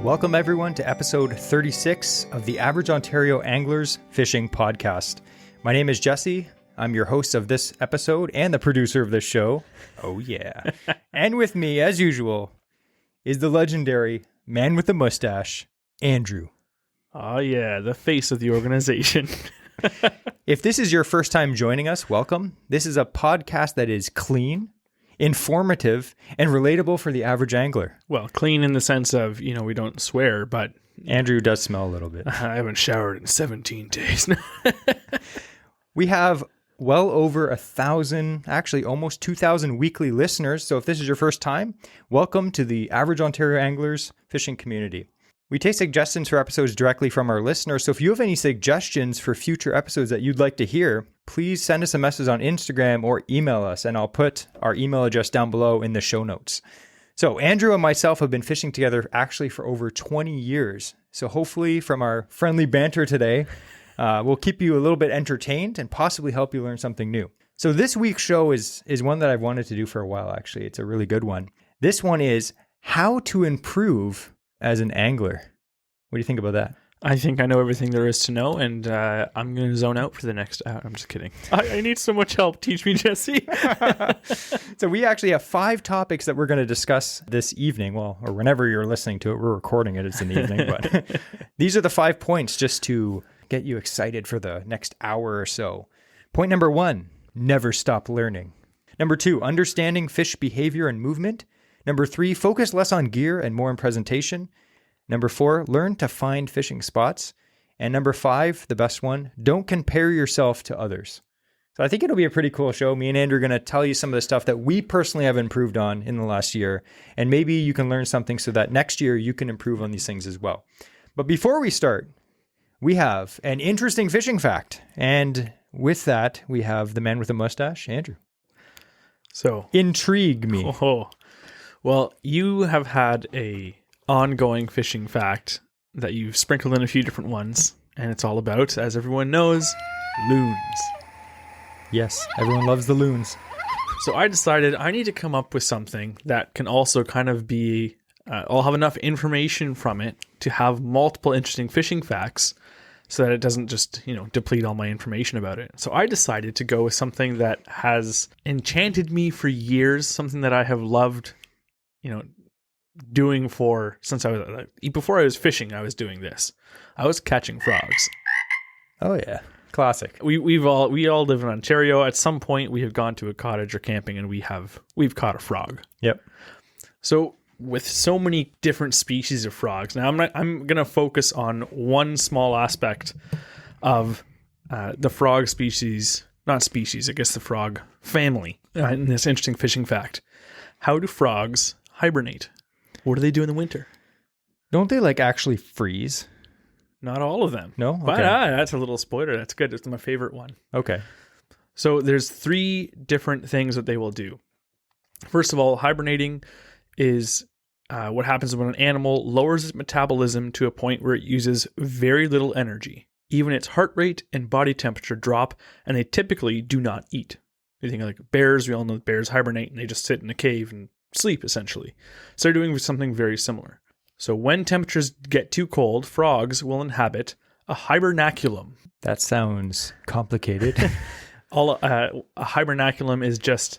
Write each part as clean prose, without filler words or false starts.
Welcome everyone to episode 36 of the Average Ontario Anglers Fishing Podcast. My name is Jesse. I'm your host of this episode and the producer of this show. Oh yeah. And with me, as usual, is the legendary man with the mustache, Andrew. Oh yeah, the face of the organization. If this is your first time joining us, welcome. This is a podcast that is clean, informative, and relatable for the average angler. Well, clean in the sense of, we don't swear, but Andrew does smell a little bit. I haven't showered in 17 days. We have well over 1,000, actually almost 2,000 weekly listeners. So if this is your first time, welcome to the Average Ontario Anglers Fishing Community. We take suggestions for episodes directly from our listeners. So if you have any suggestions for future episodes that you'd like to hear, please send us a message on Instagram or email us, and I'll put our email address down below in the show notes. So Andrew and myself have been fishing together actually for over 20 years. So hopefully from our friendly banter today, we'll keep you a little bit entertained and possibly help you learn something new. So this week's show is one that I've wanted to do for a while, actually. It's a really good one. This one is how to improve as an angler. What do you think about that? I think I know everything there is to know, and I'm going to zone out for the next hour. I'm just kidding. I need so much help. Teach me, Jesse. So we actually have 5 topics that we're going to discuss this evening. Well, or whenever you're listening to it, we're recording it. It's in the evening. But these are the 5 points just to get you excited for the next hour or so. Point number 1, never stop learning. Number 2, understanding fish behavior and movement. Number 3, focus less on gear and more on presentation. Number 4, learn to find fishing spots. And number 5, the best one, don't compare yourself to others. So I think it'll be a pretty cool show. Me and Andrew are going to tell you some of the stuff that we personally have improved on in the last year. And maybe you can learn something so that next year you can improve on these things as well. But before we start, we have an interesting fishing fact. And with that, we have the man with the mustache, Andrew. So, intrigue me. Oh, well, you have had a ongoing fishing fact that you've sprinkled in a few different ones, and it's all about, as everyone knows, loons. Yes, everyone loves the loons. So I decided I need to come up with something that can also kind of be, I'll have enough information from it to have multiple interesting fishing facts so that it doesn't just, deplete all my information about it. So I decided to go with something that has enchanted me for years, something that I have loved, doing since I was, before I was fishing, I was doing this. I was catching frogs. Oh yeah. Classic. We all live in Ontario. At some point we have gone to a cottage or camping and we've caught a frog. Yep. So with so many different species of frogs, now I'm going to focus on one small aspect of the frog species, not species, I guess the frog family, in this interesting fishing fact. How do frogs hibernate? What do they do in the winter? Don't they actually freeze? Not all of them. No? Okay. But that's a little spoiler. That's good. It's my favorite one. Okay. So there's 3 different things that they will do. First of all, hibernating is what happens when an animal lowers its metabolism to a point where it uses very little energy. Even its heart rate and body temperature drop, and they typically do not eat. You think like bears, we all know bears hibernate and they just sit in a cave and sleep, essentially. So they're doing something very similar. So when temperatures get too cold, frogs will inhabit a hibernaculum. That sounds complicated. A hibernaculum is just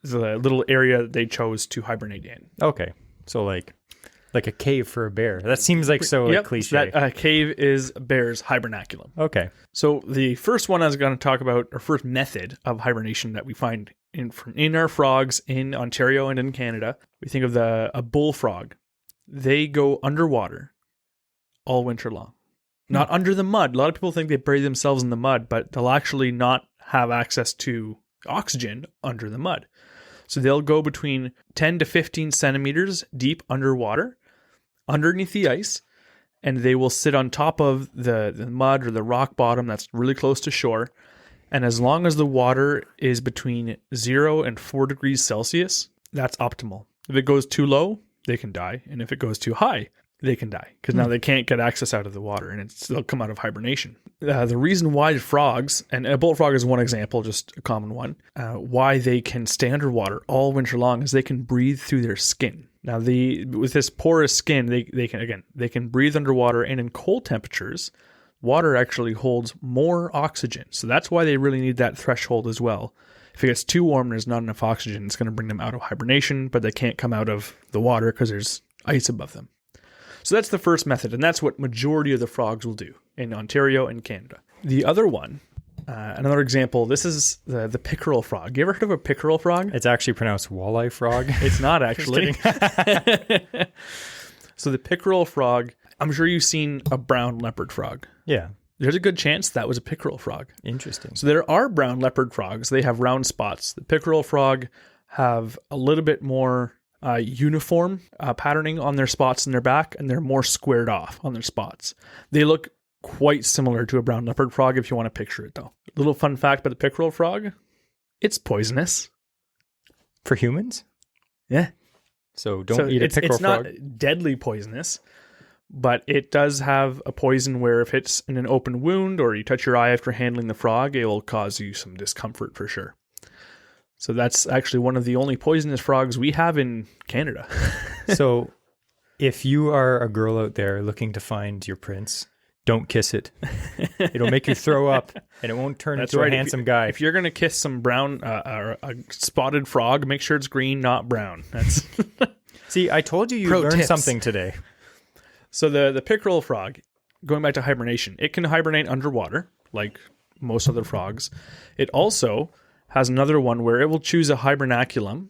the little area that they chose to hibernate in. Okay. So like a cave for a bear. That seems cliche. That cave is a bear's hibernaculum. Okay. So the first one I was going to talk about, or first method of hibernation that we find in our frogs in Ontario and in Canada, we think of a bullfrog. They go underwater all winter long. Not under the mud. A lot of people think they bury themselves in the mud, but they'll actually not have access to oxygen under the mud. So they'll go between 10 to 15 centimeters deep underwater, underneath the ice, and they will sit on top of the mud or the rock bottom that's really close to shore. And as long as the water is between 0 and 4 degrees Celsius, that's optimal. If it goes too low, they can die. And if it goes too high, they can die because now they can't get access out of the water and they'll come out of hibernation. The reason why frogs, and a bullfrog is one example, just a common one, why they can stay underwater all winter long is they can breathe through their skin. Now, with this porous skin, they can breathe underwater, and in cold temperatures, water actually holds more oxygen. So that's why they really need that threshold as well. If it gets too warm and there's not enough oxygen, it's going to bring them out of hibernation, but they can't come out of the water because there's ice above them. So that's the first method, and that's what majority of the frogs will do in Ontario and Canada. The other one, another example, this is the pickerel frog. You ever heard of a pickerel frog? It's actually pronounced walleye frog. It's not actually. So the pickerel frog, I'm sure you've seen a brown leopard frog. Yeah. There's a good chance that was a pickerel frog. Interesting. So there are brown leopard frogs. They have round spots. The pickerel frog have a little bit more uniform patterning on their spots in their back, and they're more squared off on their spots. They look quite similar to a brown leopard frog if you want to picture it, though. Little fun fact about the pickerel frog, it's poisonous. For humans? Yeah. So don't eat a pickerel frog. It's not deadly poisonous, but it does have a poison where if it's in an open wound or you touch your eye after handling the frog, it will cause you some discomfort for sure. So that's actually one of the only poisonous frogs we have in Canada. So if you are a girl out there looking to find your prince, don't kiss it. It'll make you throw up, and it won't turn into a handsome guy. If you're going to kiss some brown, or a spotted frog, make sure it's green, not brown. That's See, I told you learned tips. something today. So the pickerel frog, going back to hibernation, it can hibernate underwater, like most other frogs. It also has another one where it will choose a hibernaculum,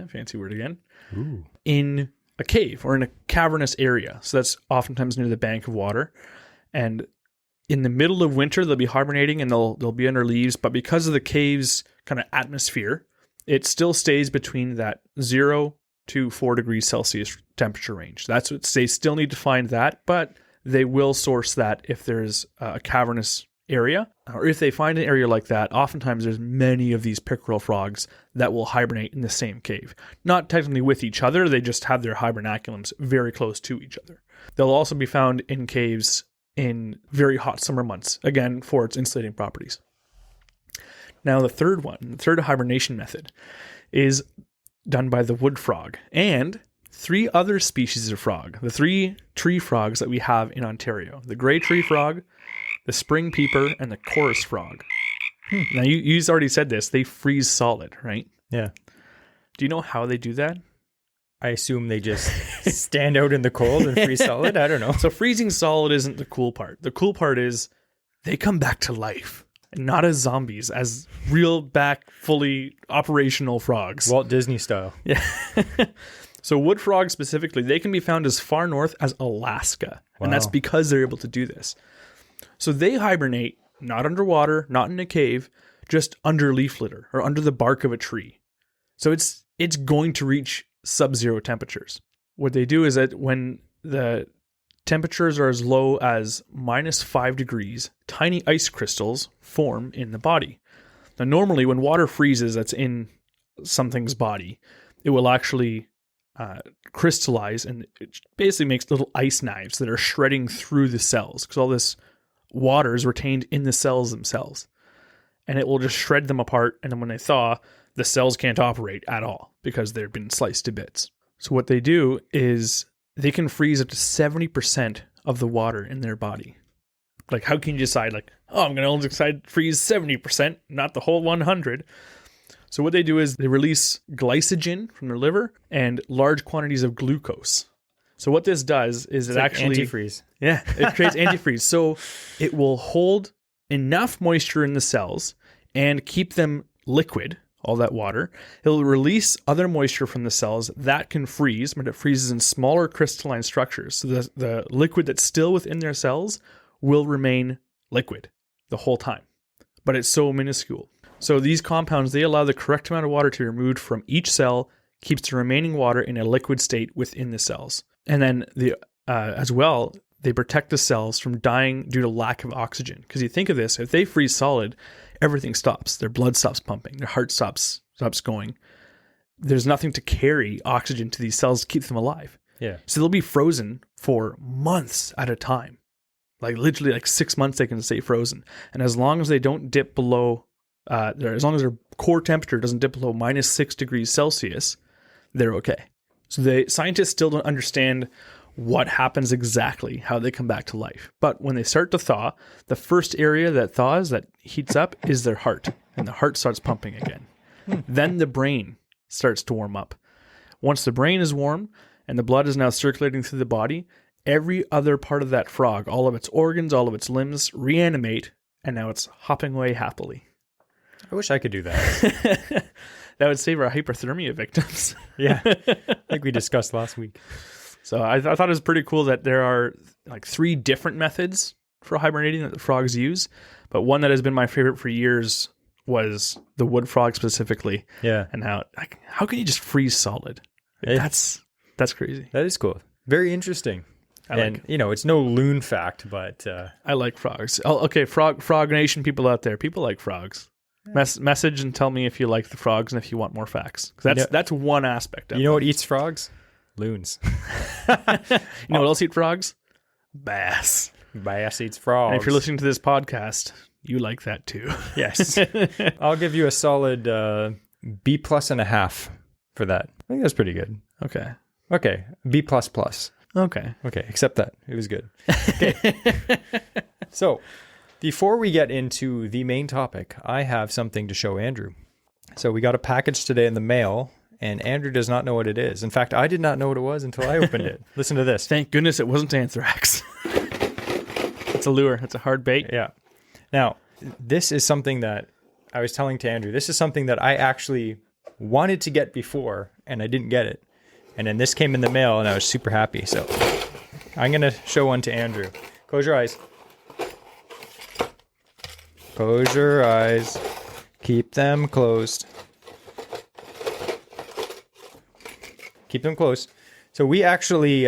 fancy word again, Ooh. in a cave or in a cavernous area. So that's oftentimes near the bank of water. And in the middle of winter, they'll be hibernating and they'll be under leaves. But because of the cave's kind of atmosphere, it still stays between that 0 to 4 degrees Celsius temperature range. That's what they still need to find that, but they will source that if there's a cavernous area, or if they find an area like that. Oftentimes there's many of these pickerel frogs that will hibernate in the same cave. Not technically with each other, they just have their hibernaculums very close to each other. They'll also be found in caves in very hot summer months, again, for its insulating properties. Now the third hibernation method is done by the wood frog and 3 other species of frog, the 3 tree frogs that we have in Ontario: the gray tree frog, the spring peeper, and the chorus frog. Now, you already said this. They freeze solid, right? Yeah. Do you know how they do that? I assume they just stand out in the cold and freeze solid. I don't know. So freezing solid isn't the cool part. The cool part is they come back to life, and not as zombies, as real back, fully operational frogs. Walt Disney style. Yeah. So wood frogs specifically, they can be found as far north as Alaska. Wow. And that's because they're able to do this. So they hibernate not underwater, not in a cave, just under leaf litter or under the bark of a tree. So it's going to reach sub-zero temperatures. What they do is that when the temperatures are as low as -5 degrees, tiny ice crystals form in the body. Now, normally when water freezes that's in something's body, it will actually crystallize, and it basically makes little ice knives that are shredding through the cells because all this water is retained in the cells themselves. And it will just shred them apart, and then when they thaw, the cells can't operate at all because they've been sliced to bits. So what they do is they can freeze up to 70% of the water in their body. Like, how can you decide, like, oh, I'm going to only decide to freeze 70%, not the whole 100? So what they do is they release glycogen from their liver and large quantities of glucose. So what this does is It's it like actually... antifreeze. Yeah, it creates antifreeze. So it will hold enough moisture in the cells and keep them liquid, all that water. It'll release other moisture from the cells that can freeze, but it freezes in smaller crystalline structures. So the liquid that's still within their cells will remain liquid the whole time, but it's so minuscule. So these compounds, they allow the correct amount of water to be removed from each cell, keeps the remaining water in a liquid state within the cells. And then as well, they protect the cells from dying due to lack of oxygen. Because you think of this, if they freeze solid, everything stops. Their blood stops pumping. Their heart stops going. There's nothing to carry oxygen to these cells to keep them alive. Yeah. So they'll be frozen for months at a time. Like literally like 6 months they can stay frozen. And as long as they don't dip below, as long as their core temperature doesn't dip below -6 degrees Celsius, they're okay. So scientists still don't understand what happens exactly, how they come back to life. But when they start to thaw, the first area that thaws, that heats up, is their heart. And the heart starts pumping again. Then the brain starts to warm up. Once the brain is warm and the blood is now circulating through the body, every other part of that frog, all of its organs, all of its limbs, reanimate, and now it's hopping away happily. I wish I could do that. That would save our hypothermia victims. Yeah, like we discussed last week. So I thought it was pretty cool that there are like 3 different methods for hibernating that the frogs use. But one that has been my favorite for years was the wood frog specifically. Yeah. And how can you just freeze solid? That's crazy. That is cool. Very interesting. It's no loon fact, but I like frogs. Oh, okay, Frog Nation people out there, people like frogs. Message and tell me if you like the frogs and if you want more facts. That's one aspect of it. You know what eats frogs? Loons. You know what else eats frogs? Bass. Bass eats frogs. And if you're listening to this podcast, you like that too. Yes. I'll give you a solid B+ and a half for that. I think that's pretty good. Okay. B++. Okay. Accept that. It was good. Okay. So, before we get into the main topic, I have something to show Andrew. So, we got a package today in the mail, and Andrew does not know what it is. In fact, I did not know what it was until I opened it. Listen to this. Thank goodness it wasn't anthrax. It's a lure. It's a hard bait. Yeah. Now, this is something that I was telling to Andrew. This is something that I actually wanted to get before, and I didn't get it. And then this came in the mail, and I was super happy. So I'm going to show one to Andrew. Close your eyes. Close your eyes. Keep them closed. Keep them closed. So we actually,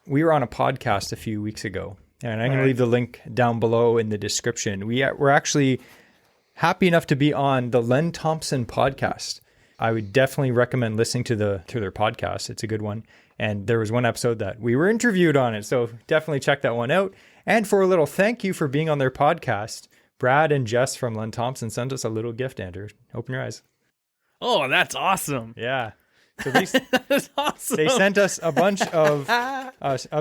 we were on a podcast a few weeks ago, and I'm going to leave the link down below in the description. We're actually happy enough to be on the Len Thompson podcast. I would definitely recommend listening to their podcast. It's a good one. And there was one episode that we were interviewed on it. So definitely check that one out. And for a little thank you for being on their podcast, Brad and Jess from Len Thompson sent us a little gift, Andrew. Open your eyes. Oh, that's awesome. Yeah. So that's awesome. They sent us a bunch of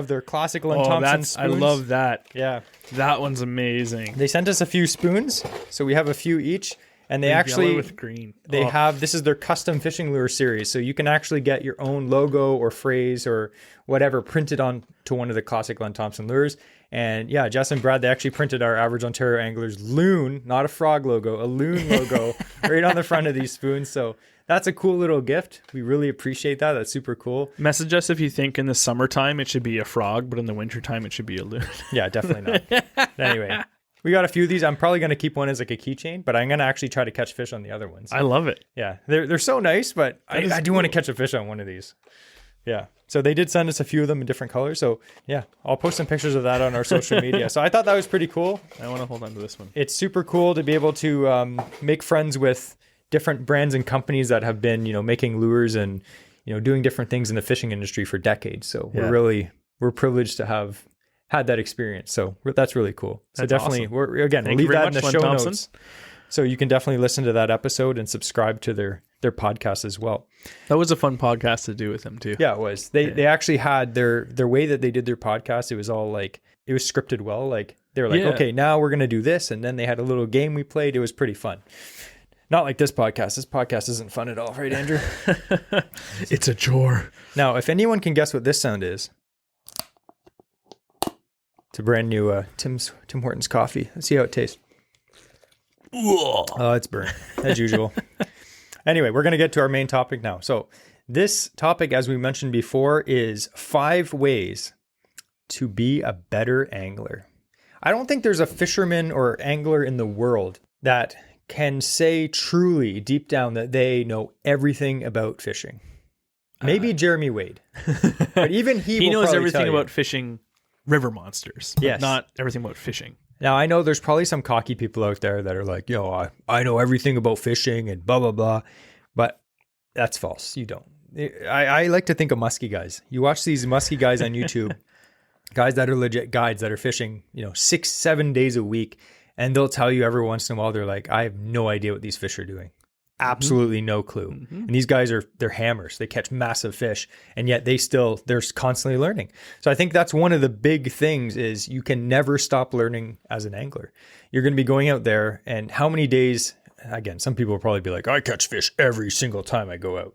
their classic Len Thompson spoons. I love that. Yeah. That one's amazing. They sent us a few spoons. So we have a few each. And they actually, yellow with green. This is their custom fishing lure series. So you can actually get your own logo or phrase or whatever printed on to one of the classic Len Thompson lures. And yeah, Jess and Brad, they actually printed our Average Ontario Anglers loon, not a frog logo, a loon logo right on the front of these spoons. So that's a cool little gift. We really appreciate that. That's super cool. Message us if you think in the summertime it should be a frog, but in the wintertime it should be a loon. Yeah, definitely not. Anyway. We got a few of these. I'm probably going to keep one as like a keychain, but I'm going to actually try to catch fish on the other ones. I love it. Yeah, they're so nice, but I do want to catch a fish on one of these. Yeah. So they did send us a few of them in different colors. So yeah, I'll post some pictures of that on our social media. So I thought that was pretty cool. I want to hold on to this one. It's super cool to be able to make friends with different brands and companies that have been, making lures and, doing different things in the fishing industry for decades. So we're privileged to have had that experience. So that's really cool. So that's definitely, awesome. we'll leave that in the show notes. So you can definitely listen to that episode and subscribe to their podcast as well. That was a fun podcast to do with them too. Yeah, it was. They actually had their way that they did their podcast. It was all like, it was scripted well. Like they were like, okay, now we're going to do this. And then they had a little game we played. It was pretty fun. Not like this podcast. This podcast isn't fun at all, right, Andrew? It's a chore. Now, if anyone can guess what this sound is, it's a brand new Tim Hortons coffee. Let's see how it tastes. Oh, it's burnt, as usual. Anyway, we're going to get to our main topic now. So this topic, as we mentioned before, is 5 ways to be a better angler. I don't think there's a fisherman or angler in the world that can say truly deep down that they know everything about fishing. Maybe Jeremy Wade. But even he knows everything about fishing river monsters, but not everything about fishing. Now, I know there's probably some cocky people out there that are like, I know everything about fishing and blah, blah, blah. But that's false. You don't. I like to think of musky guys. You watch these musky guys on YouTube, guys that are legit guides that are fishing, 6-7 days a week. And they'll tell you every once in a while, they're like, I have no idea what these fish are doing. absolutely no clue. And these guys they're hammers. They catch massive fish, and yet they're constantly learning. So I think that's one of the big things is you can never stop learning as an angler. You're going to be going out there, and how many days, again, some people will probably be like, I catch fish every single time I go out.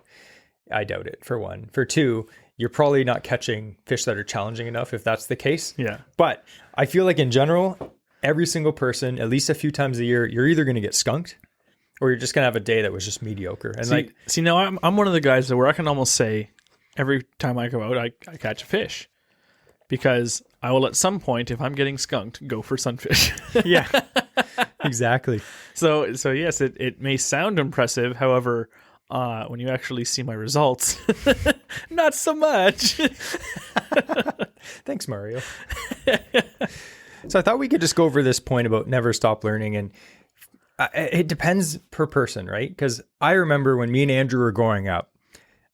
I doubt it, for one. For two, you're probably not catching fish that are challenging enough if that's the case. Yeah. But I feel like in general, every single person, at least a few times a year, you're either going to get skunked or you're just going to have a day that was just mediocre. And see, now I'm one of the guys where I can almost say every time I go out, I catch a fish, because I will at some point, if I'm getting skunked, go for sunfish. Yeah, exactly. So yes, it may sound impressive. However, when you actually see my results, not so much. Thanks, Mario. So I thought we could just go over this point about never stop learning. And it depends per person, right? Because I remember when me and Andrew were growing up,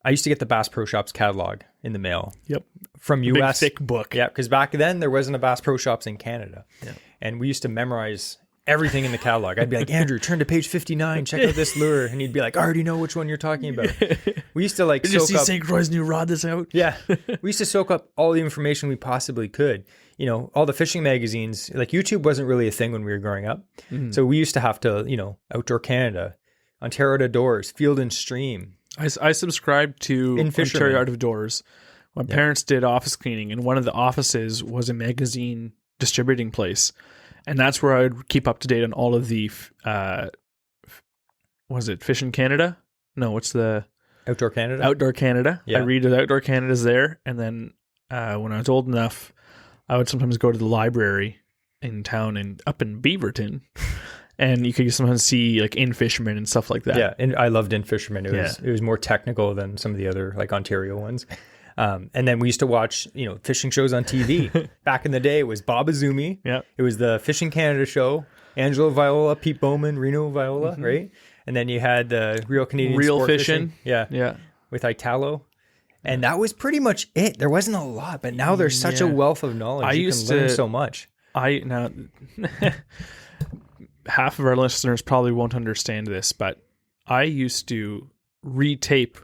I used to get the Bass Pro Shops catalog in the mail. Yep. From US. Big, thick book. Yeah, because back then there wasn't a Bass Pro Shops in Canada. Yeah. And we used to memorize everything in the catalog. I'd be like, Andrew, turn to page 59, check out this lure. And he'd be like, I already know which one you're talking about. We used to like Did you see St. Croix's new rod that's out? Yeah. We used to soak up all the information we possibly could. You know, all the fishing magazines, like YouTube wasn't really a thing when we were growing up. Mm-hmm. So we used to have to, Outdoor Canada, Ontario Out of Doors, Field and Stream. I subscribed to Ontario Out of Doors. My parents did office cleaning, and one of the offices was a magazine distributing place. And that's where I would keep up to date on all of the, was it Fish in Canada? No, what's the... Outdoor Canada? Outdoor Canada. Yeah. I read the Outdoor Canada's there. And then when I was old enough, I would sometimes go to the library in town and up in Beaverton. And you could sometimes see like In Fisherman and stuff like that. Yeah, and I loved In Fisherman. It was more technical than some of the other like Ontario ones. And then we used to watch, fishing shows on TV. Back in the day, it was Bob Azumi. Yeah. It was the Fishing Canada show. Angelo Viola, Pete Bowman, Reno Viola, right? And then you had the Real Canadian Real Sport Fishing. Yeah. With Italo. And that was pretty much it. There wasn't a lot, but now there's such a wealth of knowledge. You can learn so much. Now, half of our listeners probably won't understand this, but I used to retape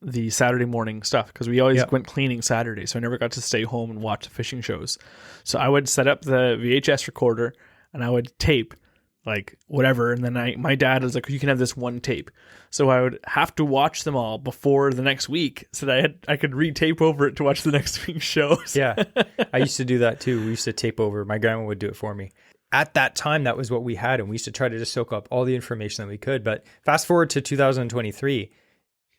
the Saturday morning stuff because we always went cleaning Saturday, so I never got to stay home and watch the fishing shows. So I would set up the VHS recorder and I would tape like whatever, and then my dad was like, you can have this one tape. So I would have to watch them all before the next week so that I could retape over it to watch the next week's shows. Yeah, I used to do that too. We used to tape over. My grandma would do it for me. At that time, that was what we had, and we used to try to just soak up all the information that we could. But fast forward to 2023,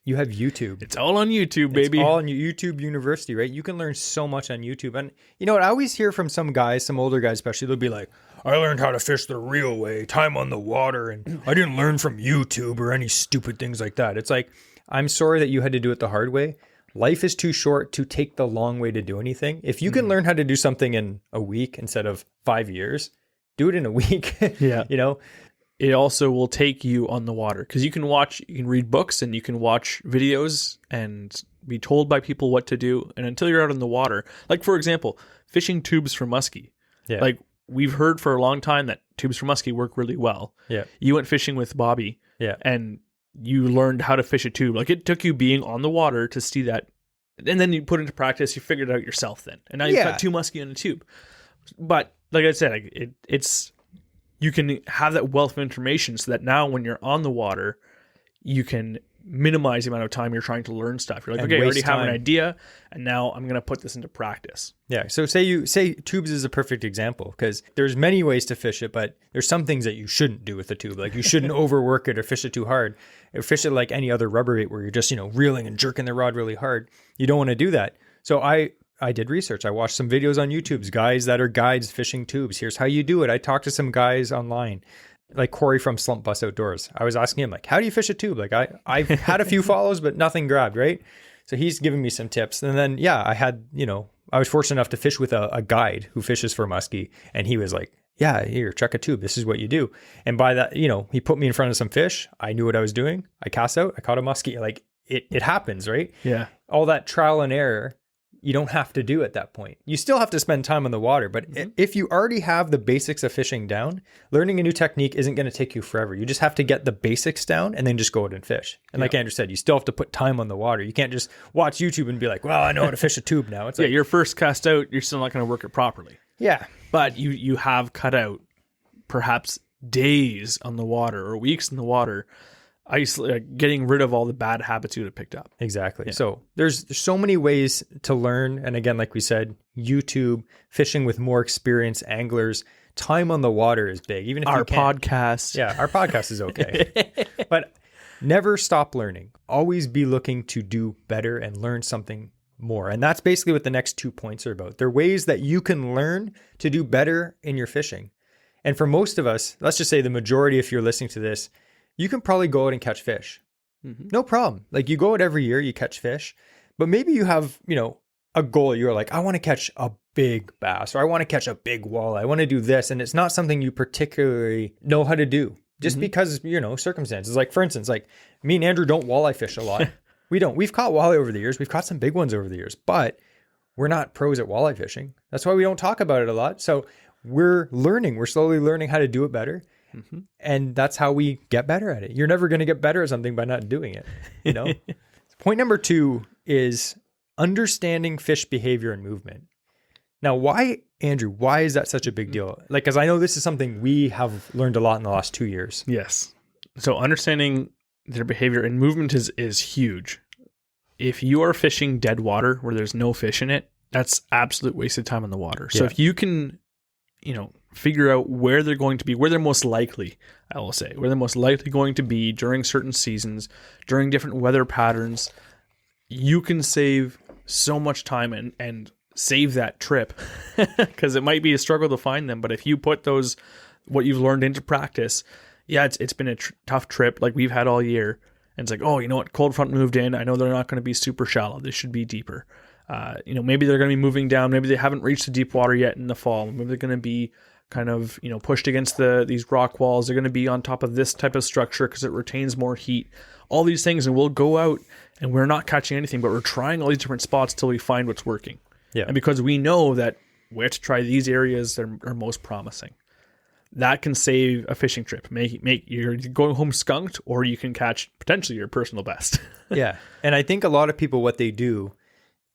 you have YouTube. It's all on YouTube, baby. It's all on YouTube University, right? You can learn so much on YouTube. And you know what? I always hear from some guys, some older guys especially, they'll be like, I learned how to fish the real way, time on the water, and I didn't learn from YouTube or any stupid things like that. It's like, I'm sorry that you had to do it the hard way. Life is too short to take the long way to do anything. If you can learn how to do something in a week instead of 5 years, do it in a week. Yeah. It also will take you on the water because you can read books and you can watch videos and be told by people what to do. And until you're out in the water, like for example, fishing tubes for muskie. Yeah. Like we've heard for a long time that tubes for muskie work really well. Yeah. You went fishing with Bobby. Yeah. And you learned how to fish a tube. Like it took you being on the water to see that. And then you put it into practice, you figured it out yourself then. And now you've got 2 muskie in a tube. But like I said, it's you can have that wealth of information so that now when you're on the water, you can minimize the amount of time you're trying to learn stuff. You're like, okay, I already have an idea, and now I'm going to put this into practice. Yeah. So say tubes is a perfect example because there's many ways to fish it, but there's some things that you shouldn't do with the tube. Like you shouldn't overwork it or fish it too hard. Or fish it like any other rubber bait where you're just, reeling and jerking the rod really hard. You don't want to do that. So I did research. I watched some videos on YouTube, guys that are guides fishing tubes. Here's how you do it. I talked to some guys online, like Corey from Slump Bus Outdoors. I was asking him, like, how do you fish a tube? Like, I've had a few follows, but nothing grabbed, right? So he's giving me some tips. And then, I had, I was fortunate enough to fish with a guide who fishes for muskie. And he was like, yeah, here, check a tube. This is what you do. And by that, he put me in front of some fish. I knew what I was doing. I cast out. I caught a muskie. Like, it happens, right? Yeah. All that trial and error. you don't have to do at that point. You still have to spend time on the water, but if you already have the basics of fishing down, learning a new technique isn't going to take you forever. You just have to get the basics down and then just go out and fish. And like Andrew said, you still have to put time on the water. You can't just watch YouTube and be like, well, I know how to fish a tube now. It's like, your first cast out, you're still not going to work it properly. Yeah. But you have cut out perhaps days on the water or weeks in the water, getting rid of all the bad habits you would have picked up. Exactly. Yeah. So there's so many ways to learn. And again, like we said, YouTube, fishing with more experienced anglers, time on the water is big. Even if our podcast. Yeah, our podcast is okay. But never stop learning. Always be looking to do better and learn something more. And that's basically what the next 2 points are about. They're ways that you can learn to do better in your fishing. And for most of us, let's just say the majority, if you're listening to this, you can probably go out and catch fish. No problem. Like you go out every year, you catch fish, but maybe you have, a goal. You're like, I want to catch a big bass, or I want to catch a big walleye. I want to do this. And it's not something you particularly know how to do just because, circumstances. Like for instance, like me and Andrew don't walleye fish a lot. We don't. We've caught walleye over the years. We've caught some big ones over the years, but we're not pros at walleye fishing. That's why we don't talk about it a lot. So we're learning. We're slowly learning how to do it better. And that's how we get better at it. You're never going to get better at something by not doing it. Point number 2 is understanding fish behavior and movement. Now, why is that such a big deal? Like, because I know this is something we have learned a lot in the last 2 years. Yes. So understanding their behavior and movement is huge. If you are fishing dead water where there's no fish in it, that's absolute waste of time in the water. So if you can, figure out where they're going to be, where they're most likely, I will say, where they're most likely going to be during certain seasons, during different weather patterns, you can save so much time and save that trip because it might be a struggle to find them. But if you put what you've learned into practice, it's been a tough trip like we've had all year. And it's like, oh, you know what? Cold front moved in. I know they're not going to be super shallow. They should be deeper. Maybe they're going to be moving down. Maybe they haven't reached the deep water yet in the fall. Maybe they're going to be kind of, pushed against these rock walls. They're going to be on top of this type of structure because it retains more heat. All these things, and we'll go out and we're not catching anything, but we're trying all these different spots till we find what's working. Yeah. And because we know that we have to try these areas that are most promising, that can save a fishing trip. Make you're going home skunked, or you can catch potentially your personal best. Yeah. And I think a lot of people, what they do,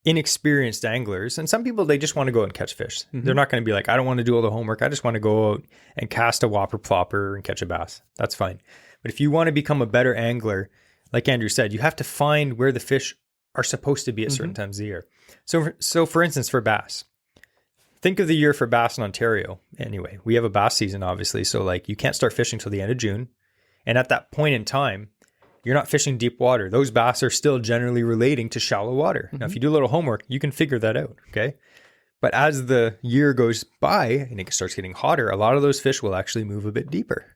inexperienced anglers, and some people, they just want to go out and catch fish. They're not going to be like, I don't want to do all the homework. I just want to go out and cast a whopper plopper and catch a bass. That's fine. But if you want to become a better angler, like Andrew said, you have to find where the fish are supposed to be at certain times of the year. So for instance, for bass, think of the year for bass in Ontario. Anyway, we have a bass season, obviously. So like you can't start fishing till the end of June. And at that point in time, you're not fishing deep water. Those bass are still generally relating to shallow water. Now, if you do a little homework, you can figure that out. Okay. But as the year goes by and it starts getting hotter, a lot of those fish will actually move a bit deeper,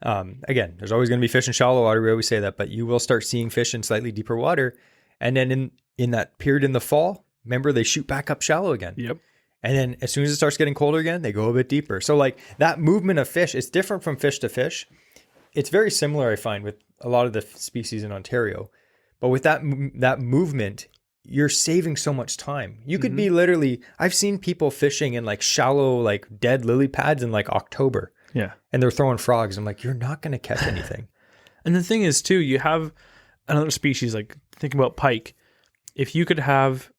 Again, there's always going to be fish in shallow water. We always say that, but you will start seeing fish in slightly deeper water. And then in that period in the fall, remember, they shoot back up shallow again. Yep. And then as soon as it starts getting colder again, they go a bit deeper. So like that movement of fish, it's different from fish to fish. It's very similar, I find, with a lot of the species in Ontario. But with that movement, you're saving so much time. You could be literally, I've seen people fishing in like shallow, like dead lily pads in like October. Yeah. And they're throwing frogs. I'm like, you're not going to catch anything. And the thing is, too, you have another species, like think about pike. If you could have,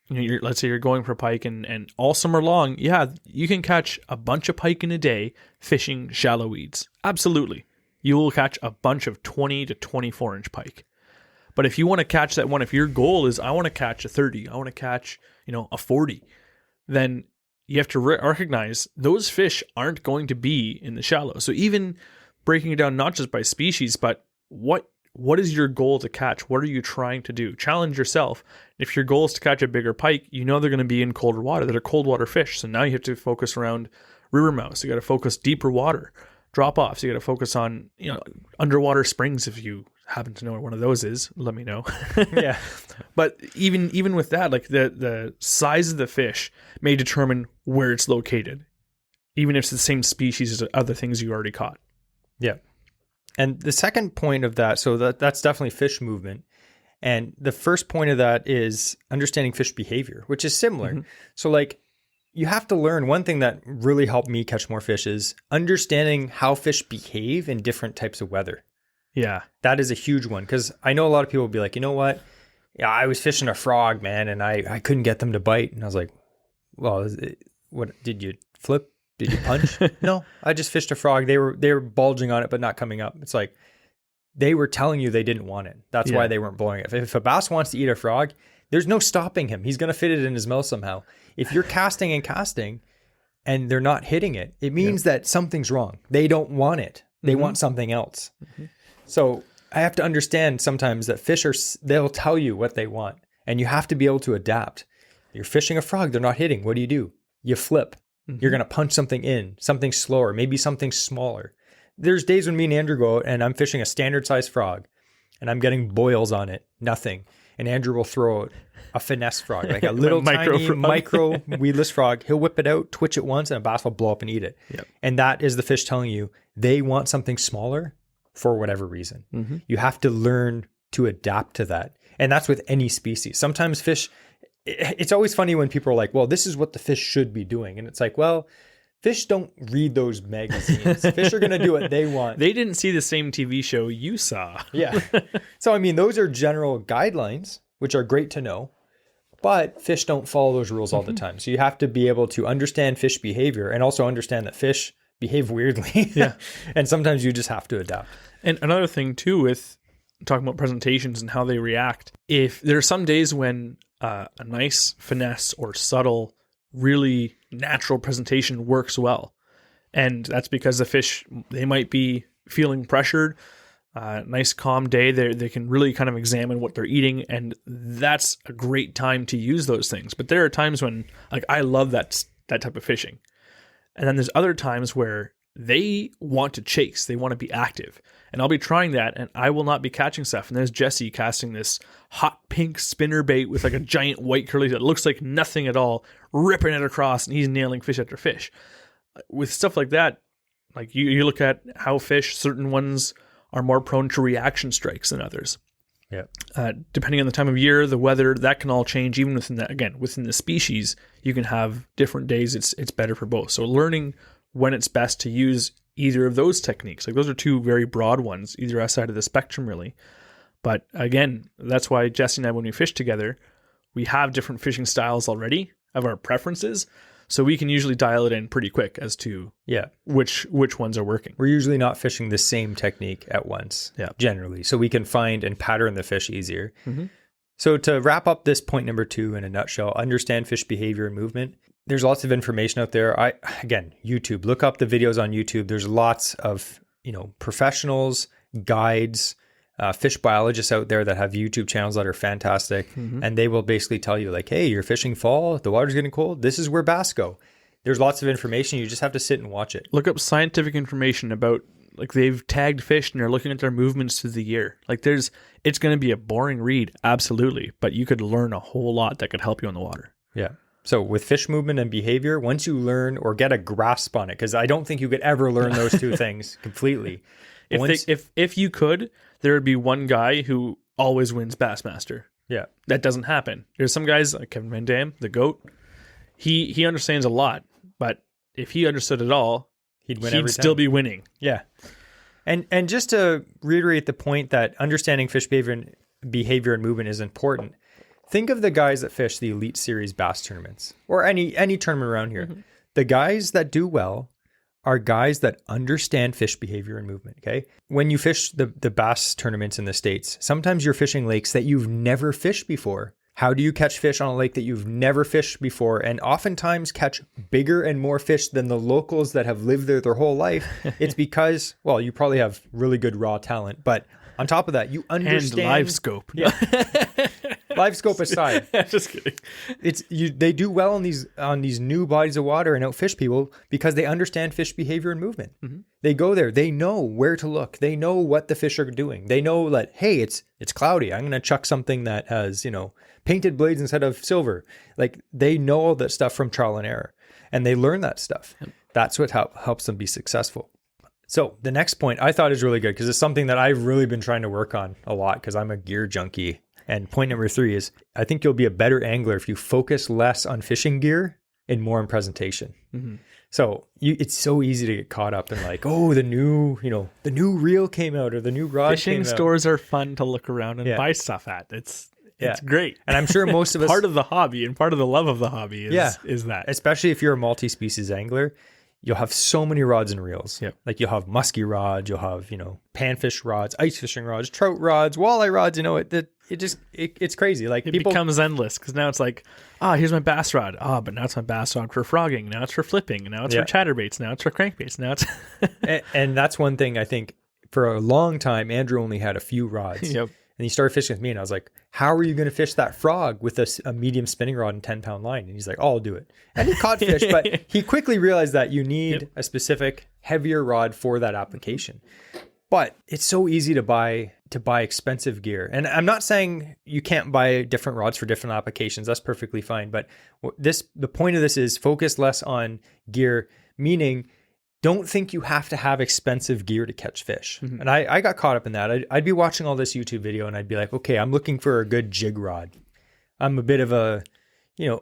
let's say you're going for pike and all summer long, you can catch a bunch of pike in a day fishing shallow weeds. Absolutely. You will catch a bunch of 20 to 24 inch pike. But if you want to catch that one, if your goal is, I want to catch a 30, I want to catch, a 40, then you have to recognize those fish aren't going to be in the shallow. So even breaking it down, not just by species, but what is your goal to catch? What are you trying to do? Challenge yourself. If your goal is to catch a bigger pike, they're going to be in colder water. They're cold water fish. So now you have to focus around river mouths. You got to focus deeper water. Drop-offs. You got to focus on, underwater springs. If you happen to know where one of those is, let me know. Yeah. But even with that, like the size of the fish may determine where it's located, even if it's the same species as other things you already caught. Yeah. And the second point of that, so that's definitely fish movement. And the first point of that is understanding fish behavior, which is similar. So like you have to learn, one thing that really helped me catch more fish is understanding how fish behave in different types of weather. Yeah. That is a huge one, because I know a lot of people will be like, you know what? Yeah, I was fishing a frog, man, and I couldn't get them to bite. And I was like, well, what did you flip? Did you punch? No, I just fished a frog. They were bulging on it, but not coming up. It's like they were telling you they didn't want it. That's why they weren't blowing it. If a bass wants to eat a frog, there's no stopping him. He's going to fit it in his mouth somehow. If you're casting and they're not hitting it, it means that something's wrong. They don't want it. They want something else. So I have to understand sometimes that fish they'll tell you what they want, and you have to be able to adapt. You're fishing a frog, they're not hitting. What do? You flip. You're going to punch something in, something slower, maybe something smaller. There's days when me and Andrew go out and I'm fishing a standard size frog and I'm getting boils on it, nothing. And Andrew will throw out a finesse frog, like a little micro weedless frog. He'll whip it out, twitch it once, and a bass will blow up and eat it. And that is the fish telling you they want something smaller for whatever reason. You have to learn to adapt to that. And that's with any species. Sometimes fish, it's always funny when people are like, well, this is what the fish should be doing. And it's like, well, fish don't read those magazines. Fish are going to do what they want. They didn't see the same TV show you saw. So, I mean, those are general guidelines, which are great to know, but fish don't follow those rules all the time. So you have to be able to understand fish behavior and also understand that fish behave weirdly. And sometimes you just have to adapt. And another thing too, with talking about presentations and how they react, if there are some days when a nice finesse or subtle, really natural presentation works well. And that's because the fish, they might be feeling pressured, nice calm day. They can really kind of examine what they're eating. And that's a great time to use those things. But there are times when, like, I love that type of fishing. And then there's other times where they want to chase, they want to be active. And I'll be trying that and I will not be catching stuff. And there's Jesse casting this hot pink spinner bait with like a giant white curly that looks like nothing at all, ripping it across, and he's nailing fish after fish. With stuff like that, like you look at how fish, certain ones are more prone to reaction strikes than others. Depending on the time of year, the weather, that can all change. Even within that, again, within the species, you can have different days. It's better for both. So learning when it's best to use either of those techniques. Like those are two very broad ones, either side of the spectrum really. But again, that's why Jesse and I, when we fish together, we have different fishing styles already of our preferences. So we can usually dial it in pretty quick as to which ones are working. We're usually not fishing the same technique at once, generally. So we can find and pattern the fish easier. So to wrap up this point number 2 in a nutshell, understand fish behavior and movement. There's lots of information out there. Again, YouTube, look up the videos on YouTube. There's lots of, professionals, guides, fish biologists out there that have YouTube channels that are fantastic. And they will basically tell you like, hey, you're fishing fall, the water's getting cold. This is where bass go. There's lots of information. You just have to sit and watch it. Look up scientific information about, like, they've tagged fish and they're looking at their movements through the year. Like it's going to be a boring read. Absolutely. But you could learn a whole lot that could help you on the water. Yeah. So with fish movement and behavior, once you learn or get a grasp on it, because I don't think you could ever learn those two things completely. If you could, there would be one guy who always wins Bassmaster. Yeah. That doesn't happen. There's some guys like Kevin Van Dam, the GOAT. He understands a lot, but if he understood it all, he'd still be winning. Yeah. And just to reiterate the point that understanding fish behavior and movement is important. Think of the guys that fish the Elite Series bass tournaments or any tournament around here. The guys that do well are guys that understand fish behavior and movement, okay? When you fish the bass tournaments in the States, sometimes you're fishing lakes that you've never fished before. How do you catch fish on a lake that you've never fished before? And oftentimes catch bigger and more fish than the locals that have lived there their whole life. It's because, well, you probably have really good raw talent, but on top of that, you understand... And live scope. Yeah. Live scope aside. Just kidding. They do well on these new bodies of water and outfish people because they understand fish behavior and movement. They go there. They know where to look. They know what the fish are doing. They know that, hey, it's cloudy. I'm going to chuck something that has, painted blades instead of silver. Like, they know all that stuff from trial and error, and they learn that stuff. That's what helps them be successful. So the next point I thought is really good because it's something that I've really been trying to work on a lot because I'm a gear junkie And point number 3 is, I think you'll be a better angler if you focus less on fishing gear and more on presentation. Mm-hmm. So it's so easy to get caught up in like, oh, the new reel came out or the new rod Fishing came stores are fun to look around and buy stuff at. It's great. And I'm sure most of us... part of the hobby and part of the love of the hobby is that. Especially if you're a multi-species angler, you'll have so many rods and reels. Yep. Like you'll have musky rods, you'll have, panfish rods, ice fishing rods, trout rods, walleye rods, it's crazy. Like it becomes endless because now it's like, here's my bass rod. But now it's my bass rod for frogging. Now it's for flipping. Now it's for chatterbaits. Now it's for crankbaits. Now it's... and that's one thing I think for a long time, Andrew only had a few rods. Yep. And he started fishing with me and I was like, how are you going to fish that frog with a medium spinning rod and 10-pound line? And he's like, I'll do it. And he caught fish, but he quickly realized that you need a specific heavier rod for that application. But it's so easy to buy expensive gear. And I'm not saying you can't buy different rods for different applications. That's perfectly fine. But the point of this is focus less on gear, meaning don't think you have to have expensive gear to catch fish. Mm-hmm. And I got caught up in that. I'd be watching all this YouTube video and I'd be like, okay, I'm looking for a good jig rod. I'm a bit of a,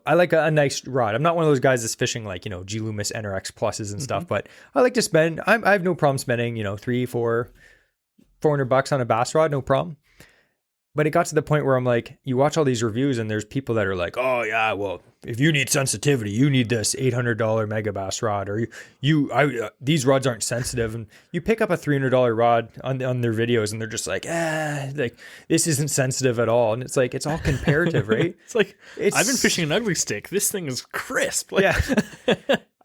I like a nice rod. I'm not one of those guys that's fishing like, G Loomis NRX pluses and stuff, but I like to spend, I have no problem spending, $300-400 on a bass rod, no problem. But it got to the point where I'm like, you watch all these reviews and there's people that are like, oh yeah, well, if you need sensitivity, you need this $800 mega bass rod, or these rods aren't sensitive. And you pick up a $300 rod on their videos and they're just like, this isn't sensitive at all. And it's like, it's all comparative, right? I've been fishing an ugly stick. This thing is crisp. Yeah.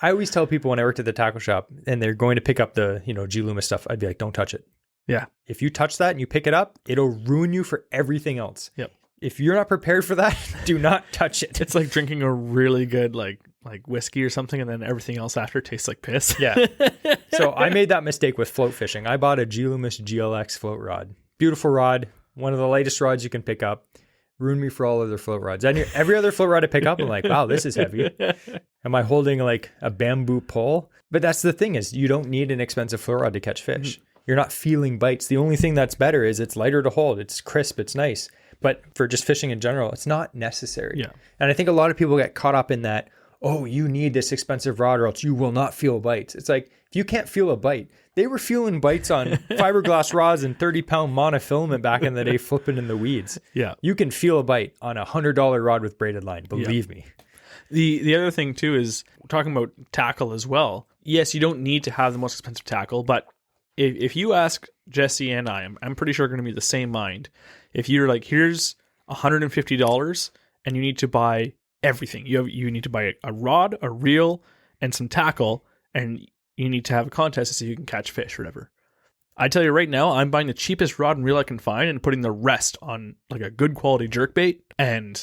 I always tell people when I worked at the tackle shop and they're going to pick up the, G Loomis stuff, I'd be like, don't touch it. Yeah. If you touch that and you pick it up, it'll ruin you for everything else. Yep. If you're not prepared for that, do not touch it. It's like drinking a really good like whiskey or something and then everything else after tastes like piss. Yeah. So I made that mistake with float fishing. I bought a G Loomis GLX float rod. Beautiful rod. One of the lightest rods you can pick up. Ruined me for all other float rods. Every other float rod I pick up, I'm like, wow, this is heavy. Am I holding like a bamboo pole? But that's the thing is you don't need an expensive float rod to catch fish. Mm-hmm. You're not feeling bites. The only thing that's better is it's lighter to hold. It's crisp. It's nice. But for just fishing in general, it's not necessary. Yeah. And I think a lot of people get caught up in that, oh, you need this expensive rod or else you will not feel bites. It's like, if you can't feel a bite, they were feeling bites on fiberglass rods and 30-pound monofilament back in the day flipping in the weeds. Yeah. You can feel a bite on a $100 rod with braided line. Believe me. The other thing too is talking about tackle as well. Yes, you don't need to have the most expensive tackle, but if you ask Jesse and I'm pretty sure going to be the same mind. If you're like, here's $150 and you need to buy everything. You need to buy a rod, a reel, and some tackle, and you need to have a contest to see who can catch fish or whatever. I tell you right now, I'm buying the cheapest rod and reel I can find and putting the rest on like a good quality jerkbait and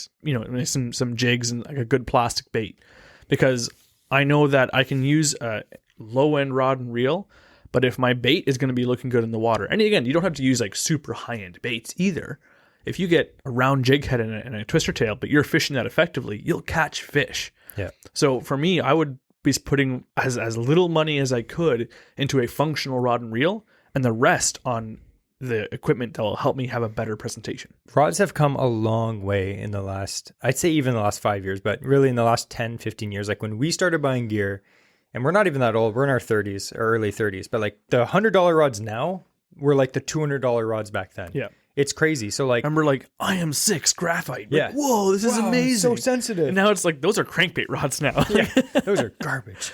some jigs and like a good plastic bait, because I know that I can use a low end rod and reel. But if my bait is going to be looking good in the water, and again, you don't have to use like super high-end baits either. If you get a round jig head and a twister tail, but you're fishing that effectively, you'll catch fish. Yeah. So for me, I would be putting as little money as I could into a functional rod and reel, and the rest on the equipment that will help me have a better presentation. Rods have come a long way in the last, I'd say even the last 5 years, but really in the last 10, 15 years. Like when we started buying gear, and we're not even that old. We're in our 30s or early 30s. But like the $100 rods now were like the $200 rods back then. Yeah. It's crazy. So like... remember like IM6 graphite. Yeah. Like, whoa, this is amazing. So sensitive. And now it's like, those are crankbait rods now. Yeah. Those are garbage.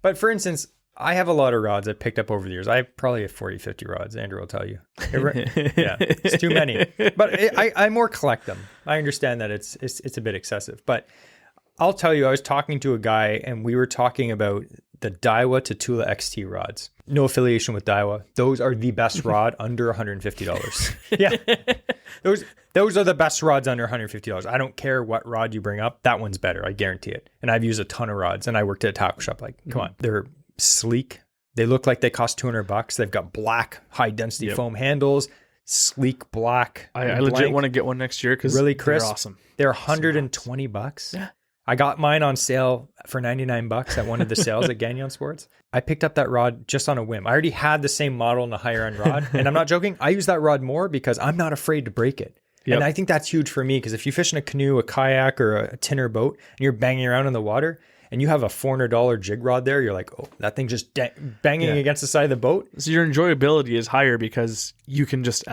But for instance, I have a lot of rods I've picked up over the years. I probably have 40, 50 rods. Andrew will tell you. Yeah. It's too many. But I more collect them. I understand that it's a bit excessive. But... I'll tell you, I was talking to a guy and we were talking about the Daiwa Tatula XT rods. No affiliation with Daiwa. Those are the best rod under $150. Yeah. Those are the best rods under $150. I don't care what rod you bring up. That one's better. I guarantee it. And I've used a ton of rods and I worked at a tackle shop. Like, come on. They're sleek. They look like they cost $200. They've got black high density foam handles, sleek black. I legit want to get one next year because really crisp. They're awesome. They're $120. Yeah. I got mine on sale for $99 at one of the sales at Gagnon Sports. I picked up that rod just on a whim. I already had the same model and a higher end rod. And I'm not joking. I use that rod more because I'm not afraid to break it. Yep. And I think that's huge for me because if you fish in a canoe, a kayak, or a tinner boat, and you're banging around in the water, and you have a $400 jig rod there, you're like, oh, that thing's just banging against the side of the boat. So your enjoyability is higher because you can just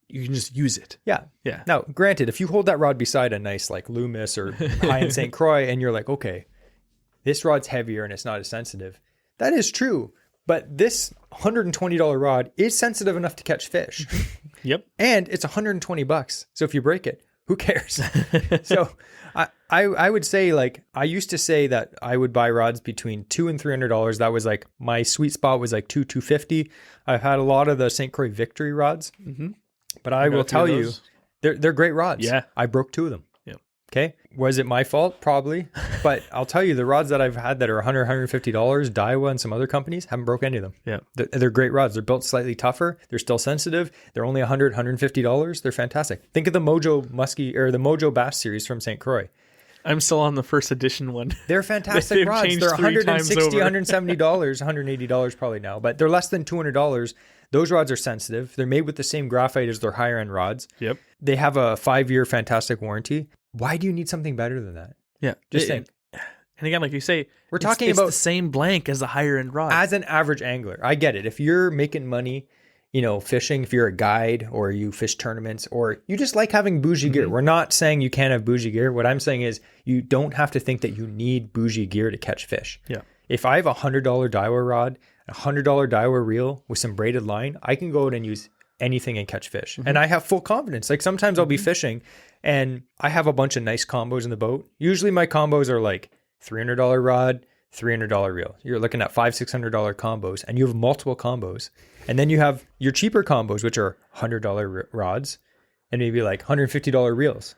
use it. Yeah. Yeah. Now, granted, if you hold that rod beside a nice like Loomis or high-end St. Croix, and you're like, okay, this rod's heavier and it's not as sensitive. That is true. But this $120 rod is sensitive enough to catch fish. Yep. And it's $120. So if you break it, who cares? So I would say, like, I used to say that I would buy rods between $200 and $300. That was like my sweet spot was like $250. I've had a lot of the St. Croix Victory rods, but I will tell you, they're great rods. Yeah. I broke 2 of them. Yeah. Okay. Was it my fault? Probably. But I'll tell you, the rods that I've had that are $100, $150, Daiwa and some other companies, haven't broke any of them. Yeah. They're great rods. They're built slightly tougher. They're still sensitive. They're only $100, $150. They're fantastic. Think of the Mojo Muskie or the Mojo Bass series from St. Croix. I'm still on the first edition one. They're fantastic They've rods. changed They're three $160, times over. $170, $180 probably now, but they're less than $200. Those rods are sensitive. They're made with the same graphite as their higher end rods. Yep. They have a 5-year fantastic warranty. Why do you need something better than that? Yeah. Just think. And again, like you say, We're talking it's about the same blank as the higher end rod. as an average angler. I get it. If you're making money, fishing, if you're a guide or you fish tournaments or you just like having bougie gear. We're not saying you can't have bougie gear. What I'm saying is you don't have to think that you need bougie gear to catch fish. Yeah. If I have a $100 Daiwa rod, a $100 Daiwa reel with some braided line, I can go out and use anything and catch fish. And I have full confidence. Like sometimes I'll be fishing and I have a bunch of nice combos in the boat. Usually my combos are like $300 rod, $300 reel. You're looking at $500, $600 combos and you have multiple combos. And then you have your cheaper combos, which are $100 rods and maybe like $150 reels,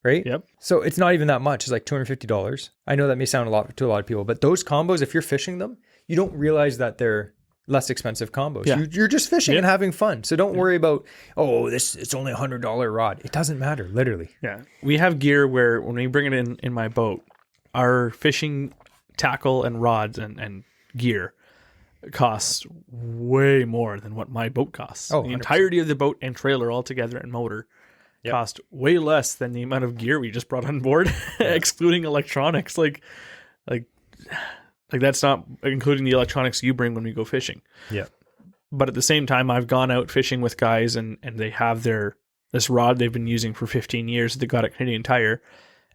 right? Yep. So it's not even that much. It's like $250. I know that may sound a lot to a lot of people, but those combos, if you're fishing them, you don't realize that they're less expensive combos. Yeah. You're just fishing and having fun. So don't worry about, it's only $100 rod. It doesn't matter, literally. Yeah. We have gear where when we bring it in my boat, our fishing tackle and rods and gear costs way more than what my boat costs. Oh, the 100%. entirety of the boat and trailer altogether and motor cost way less than the amount of gear we just brought on board, excluding electronics. Like that's not including the electronics you bring when we go fishing. Yeah. But at the same time, I've gone out fishing with guys and they have this rod they've been using for 15 years that they got at Canadian Tire,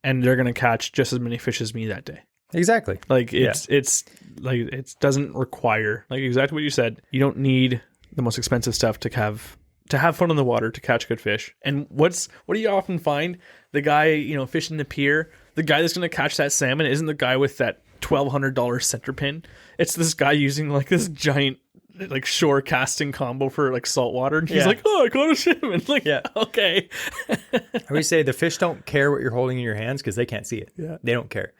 and they're going to catch just as many fish as me that day. Exactly. Like it's like it doesn't require, like exactly what you said. You don't need the most expensive stuff to have fun in the water, to catch good fish. And what do you often find? The guy, fishing the pier, the guy that's going to catch that salmon isn't the guy with that $1,200 center pin. It's this guy using like this giant like shore casting combo for like saltwater. And he's like, oh, I caught a salmon. Like, okay. I always say the fish don't care what you're holding in your hands because they can't see it. Yeah. They don't care.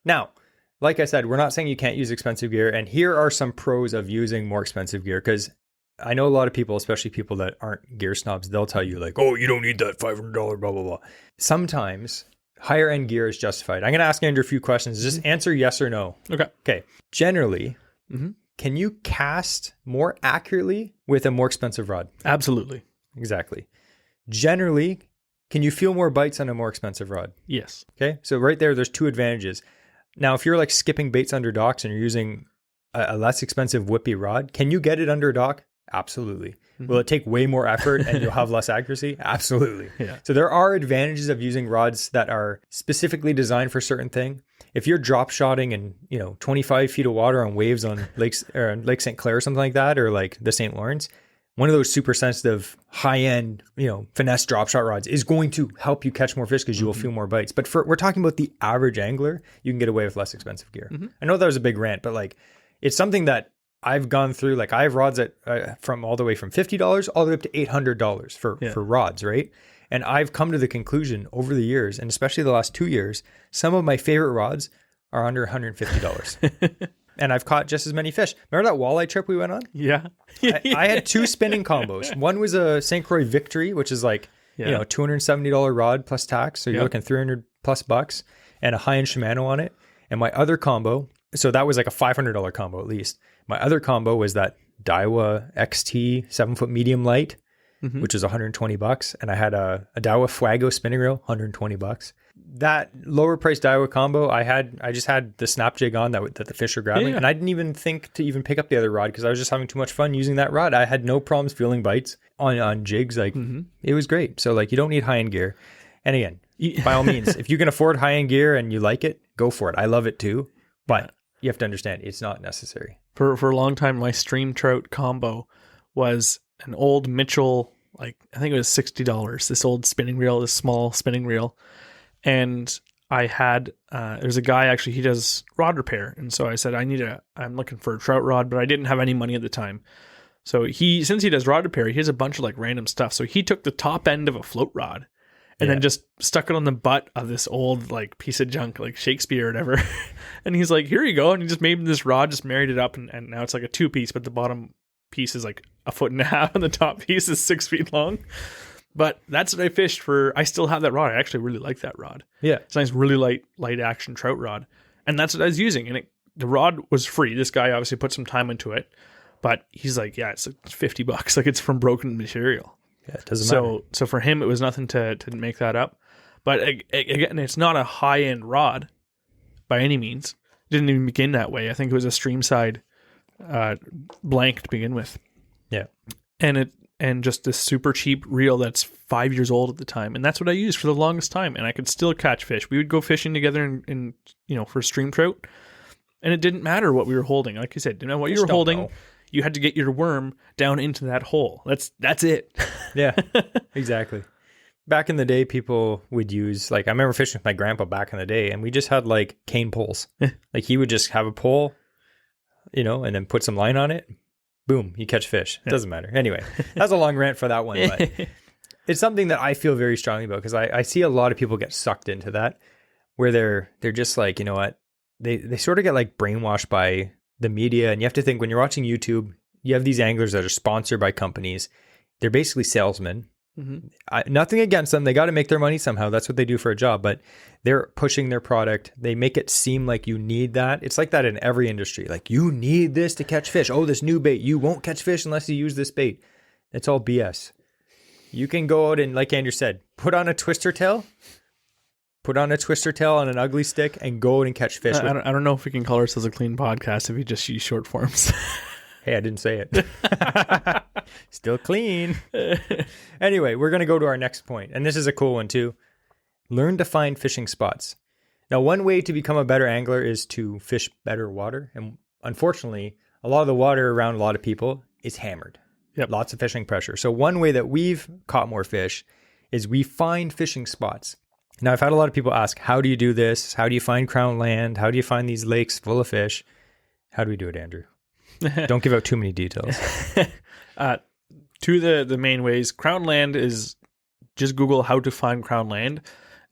Now, like I said, we're not saying you can't use expensive gear. And here are some pros of using more expensive gear, because I know a lot of people, especially people that aren't gear snobs, they'll tell you like, oh, you don't need that $500, blah, blah, blah. Sometimes higher end gear is justified. I'm going to ask Andrew a few questions. Just answer yes or no. Okay. Generally, can you cast more accurately with a more expensive rod? Absolutely. Exactly. Generally, can you feel more bites on a more expensive rod? Yes. Okay. So right there's 2 advantages. Now, if you're like skipping baits under docks and you're using a less expensive whippy rod, can you get it under dock? Absolutely. Will it take way more effort and you'll have less accuracy? Absolutely. Yeah. So there are advantages of using rods that are specifically designed for certain thing. If you're drop shotting in, 25 feet of water on waves on lakes or Lake St. Clair or something like that, or like the St. Lawrence, one of those super sensitive, high end, finesse drop shot rods is going to help you catch more fish because you will feel more bites. But we're talking about the average angler, you can get away with less expensive gear. I know that was a big rant, but like it's something that I've gone through. Like I have rods that from all the way from $50 all the way up to $800 for rods, right? And I've come to the conclusion over the years, and especially the last 2 years, some of my favorite rods are under $150. And I've caught just as many fish. Remember that walleye trip we went on? Yeah. I had 2 spinning combos. One was a St. Croix Victory, which is like, $270 rod plus tax. So you're looking $300 plus bucks, and a high-end Shimano on it. And my other combo, so that was like a $500 combo at least. My other combo was that Daiwa XT 7-foot medium light. which is $120. And I had a Daiwa Fuego spinning reel, $120. That lower price Daiwa combo, I just had the snap jig on that the fish are grabbing. And I didn't even think to even pick up the other rod because I was just having too much fun using that rod. I had no problems feeling bites on jigs. Like it was great. So like you don't need high-end gear. And again, by all means, if you can afford high-end gear and you like it, go for it. I love it too. But you have to understand it's not necessary. For a long time, my stream trout combo was an old Mitchell, like I think it was $60. This old spinning reel, this small spinning reel, and I had there's a guy actually, he does rod repair, and so I said I'm looking for a trout rod, but I didn't have any money at the time. So since he does rod repair, he has a bunch of like random stuff. So he took the top end of a float rod and then just stuck it on the butt of this old like piece of junk, like Shakespeare or whatever. And he's like, here you go. And he just made this rod, just married it up. And now it's like a 2-piece, but the bottom piece is like 1.5 feet and the top piece is 6 feet long. But that's what I fished for. I still have that rod. I actually really like that rod. Yeah. It's a nice, really light action trout rod. And that's what I was using. And the rod was free. This guy obviously put some time into it. But he's like, yeah, it's like $50. Like it's from broken material. Yeah, it doesn't matter. So for him, it was nothing to make that up. But again, it's not a high-end rod by any means. It didn't even begin that way. I think it was a stream side blank to begin with. Yeah. And just this super cheap reel that's 5 years old at the time. And that's what I used for the longest time. And I could still catch fish. We would go fishing together in for stream trout. And it didn't matter what we were holding. Like you said, didn't matter what you were holding. Know. You had to get your worm down into that hole. That's it. Yeah, exactly. Back in the day, people would use, like, I remember fishing with my grandpa back in the day, and we just had, like, cane poles. Like, he would just have a pole, and then put some line on it. Boom, you catch fish. It doesn't matter. Anyway, that's a long rant for that one, but it's something that I feel very strongly about because I see a lot of people get sucked into that where they're just like, you know what? They sort of get, like, brainwashed by the media, and you have to think when you're watching YouTube, you have these anglers that are sponsored by companies. They're basically salesmen. Mm-hmm. Nothing against them. They got to make their money somehow. That's what they do for a job, but they're pushing their product. They make it seem like you need that. It's like that in every industry. Like, you need this to catch fish. Oh, this new bait. You won't catch fish unless you use this bait. It's all BS. You can go out and, like Andrew said, put on a twister tail on an ugly stick and go out and catch fish. I don't know if we can call ourselves a clean podcast if we just use short forms. Hey, I didn't say it. Still clean. Anyway, we're going to go to our next point. And this is a cool one too. Learn to find fishing spots. Now, one way to become a better angler is to fish better water. And unfortunately, a lot of the water around a lot of people is hammered. Yep. Lots of fishing pressure. So one way that we've caught more fish is we find fishing spots. Now, I've had a lot of people ask, how do you do this? How do you find crown land? How do you find these lakes full of fish? How do we do it, Andrew? Don't give out too many details. Two of the main ways. Crown land is just Google how to find crown land,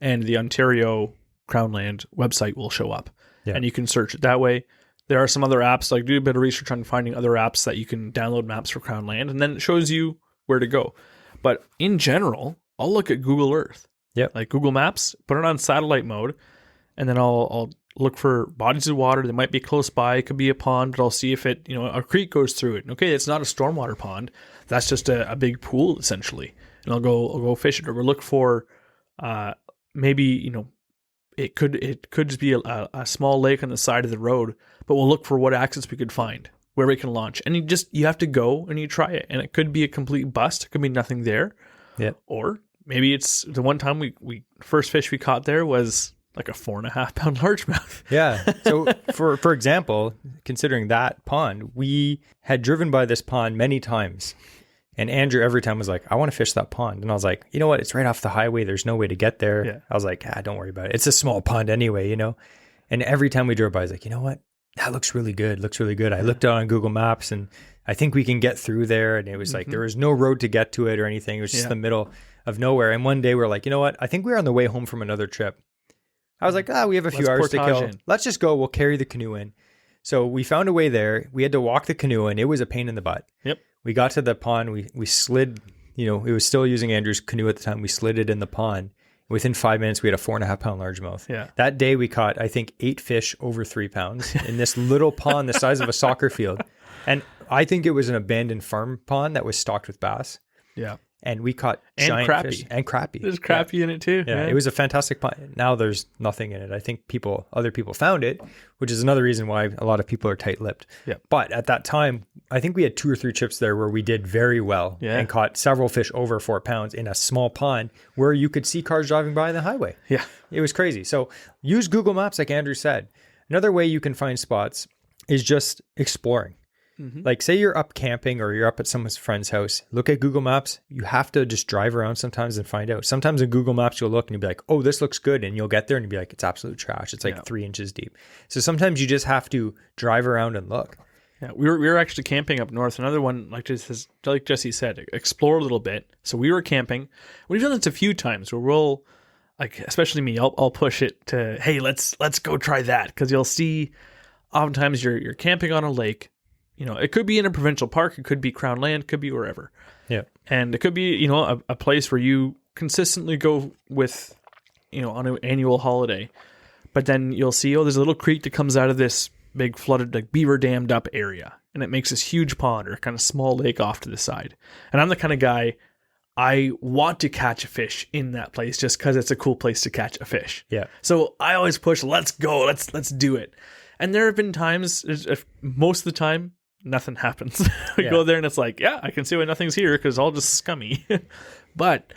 and the Ontario Crown Land website will show up. Yeah. And you can search it that way. There are some other apps, like do a bit of research on finding other apps that you can download maps for crown land, and then it shows you where to go. But in general, I'll look at Google Earth. Yeah, like Google Maps, put it on satellite mode, and then I'll look for bodies of water that might be close by. It could be a pond, but I'll see if it, a creek goes through it. Okay, it's not a stormwater pond. That's just a big pool essentially. And I'll go fish it, or we'll look for maybe it could just be a small lake on the side of the road, but we'll look for what access we could find, where we can launch. And you have to go and you try it, and it could be a complete bust. It could be nothing there. Yeah, or maybe it's the one time we first fish we caught there was like a 4.5 pound largemouth. Yeah. So for example, considering that pond, we had driven by this pond many times, and Andrew every time was like, I want to fish that pond. And I was like, you know what? It's right off the highway. There's no way to get there. Yeah. I was like, don't worry about it. It's a small pond anyway, And every time we drove by, I was like, you know what? That looks really good. I looked on Google Maps, and I think we can get through there. And it was like, there was no road to get to it or anything. It was just the middle of nowhere. And one day we're like, you know what? I think we were on the way home from another trip. I was like, we have a few hours to kill. Let's just go. We'll carry the canoe in. So we found a way there. We had to walk the canoe in. It was a pain in the butt. Yep. We got to the pond. We slid, it was still using Andrew's canoe at the time. We slid it in the pond. Within 5 minutes, we had a 4.5 pound largemouth. Yeah. That day we caught, I think, 8 fish over 3 pounds in this little pond the size of a soccer field. And I think it was an abandoned farm pond that was stocked with bass. Yeah. and we caught And giant crappie. fish and crappie. There's crappie in it too. Yeah, it was a fantastic pond. Now there's nothing in it. I think other people found it, which is another reason why a lot of people are tight-lipped. Yeah. But at that time, I think we had 2 or 3 trips there where we did very well and caught several fish over 4 pounds in a small pond where you could see cars driving by the highway. Yeah. It was crazy. So use Google Maps, like Andrew said. Another way you can find spots is just exploring. Like say you're up camping or you're up at someone's friend's house, look at Google Maps. You have to just drive around sometimes and find out. Sometimes in Google Maps, you'll look and you'll be like, oh, this looks good. And you'll get there and you'll be like, it's absolute trash. It's like 3 inches deep. So sometimes you just have to drive around and look. Yeah, we were actually camping up north. Another one, like Jesse said, explore a little bit. So we were camping. We've done this a few times where we'll, like, especially me, I'll push it to, hey, let's go try that. Because you'll see, oftentimes you're camping on a lake. You know, it could be in a provincial park, it could be Crown Land, could be wherever. Yeah. And it could be, you know, a place where you consistently go with, you know, on an annual holiday. But then you'll see, oh, there's a little creek that comes out of this big flooded, like beaver dammed up area. And it makes this huge pond or kind of small lake off to the side. And I'm the kind of guy, I want to catch a fish in that place just because it's a cool place to catch a fish. Yeah. So I always push, let's go, let's do it. And there have been times, most of the time, nothing happens. We go there and it's like, yeah, I can see why nothing's here because all just scummy. But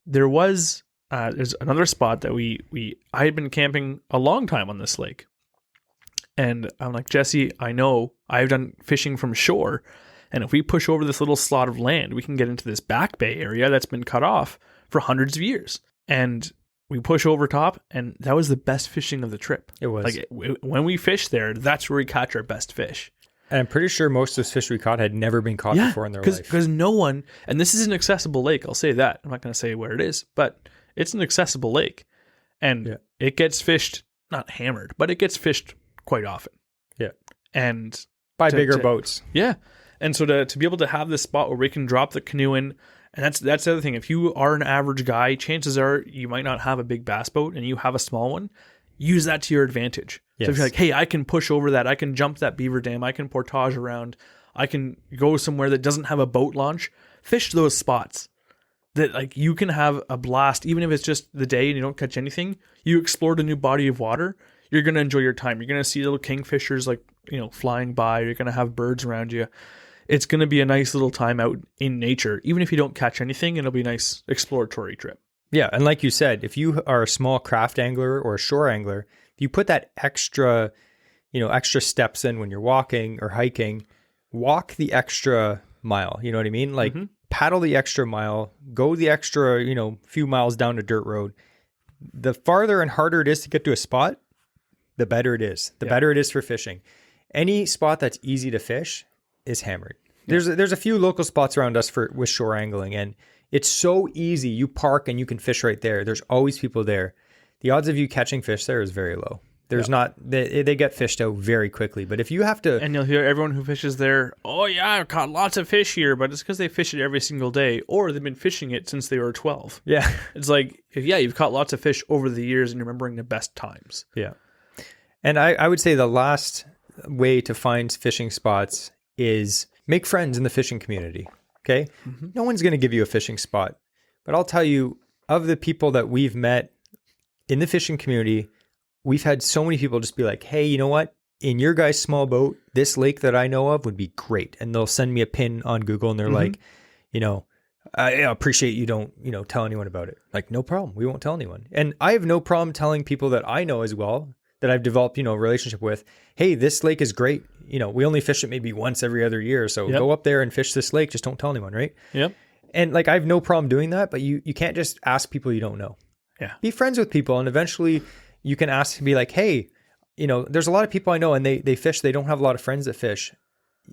there's another spot that I had been camping a long time on this lake. And I'm like, Jesse, I know I've done fishing from shore. And if we push over this little slot of land, we can get into this back bay area that's been cut off for hundreds of years. And we push over top, and that was the best fishing of the trip. It was. Like when we fish there, that's where we catch our best fish. And I'm pretty sure most of those fish we caught had never been caught before in their life. Because no one, and this is an accessible lake, I'll say that. I'm not going to say where it is, but it's an accessible lake. And it gets fished, not hammered, but it gets fished quite often. Yeah. And by bigger boats. Yeah. And so to be able to have this spot where we can drop the canoe in, and that's the other thing. If you are an average guy, chances are you might not have a big bass boat and you have a small one. Use that to your advantage. Yes. So if you're like, hey, I can push over that, I can jump that beaver dam, I can portage around, I can go somewhere that doesn't have a boat launch, fish those spots that like you can have a blast, even if it's just the day and you don't catch anything. You explored a new body of water, you're going to enjoy your time. You're going to see little kingfishers like, you know, flying by, you're going to have birds around you. It's going to be a nice little time out in nature. Even if you don't catch anything, it'll be a nice exploratory trip. Yeah, and like you said, if you are a small craft angler or a shore angler, you put that extra steps in when you're walking or hiking, walk the extra mile, you know what I mean? Like paddle the extra mile, go the extra, few miles down a dirt road. The farther and harder it is to get to a spot, the better it is. The better it is for fishing. Any spot that's easy to fish is hammered. There's a few local spots around us with shore angling, and it's so easy. You park and you can fish right there. There's always people there. The odds of you catching fish there is very low. There's not, they get fished out very quickly. But if you have to... And you'll hear everyone who fishes there, oh yeah, I've caught lots of fish here, but it's because they fish it every single day, or they've been fishing it since they were 12. Yeah. It's like, you've caught lots of fish over the years and you're remembering the best times. Yeah. And I would say the last way to find fishing spots is make friends in the fishing community. Okay. Mm-hmm. No one's going to give you a fishing spot, but I'll tell you, of the people that we've met in the fishing community, we've had so many people just be like, hey, you know what? In your guys' small boat, this lake that I know of would be great. And they'll send me a pin on Google and they're like, I appreciate you don't, tell anyone about it. Like, no problem. We won't tell anyone. And I have no problem telling people that I know as well, that I've developed, a relationship with, hey, this lake is great. We only fish it maybe once every other year. So go up there and fish this lake. Just don't tell anyone, right? Yep. And like, I have no problem doing that, but you can't just ask people you don't know. Yeah. Be friends with people. And eventually you can ask to be like, hey, there's a lot of people I know and they fish. They don't have a lot of friends that fish.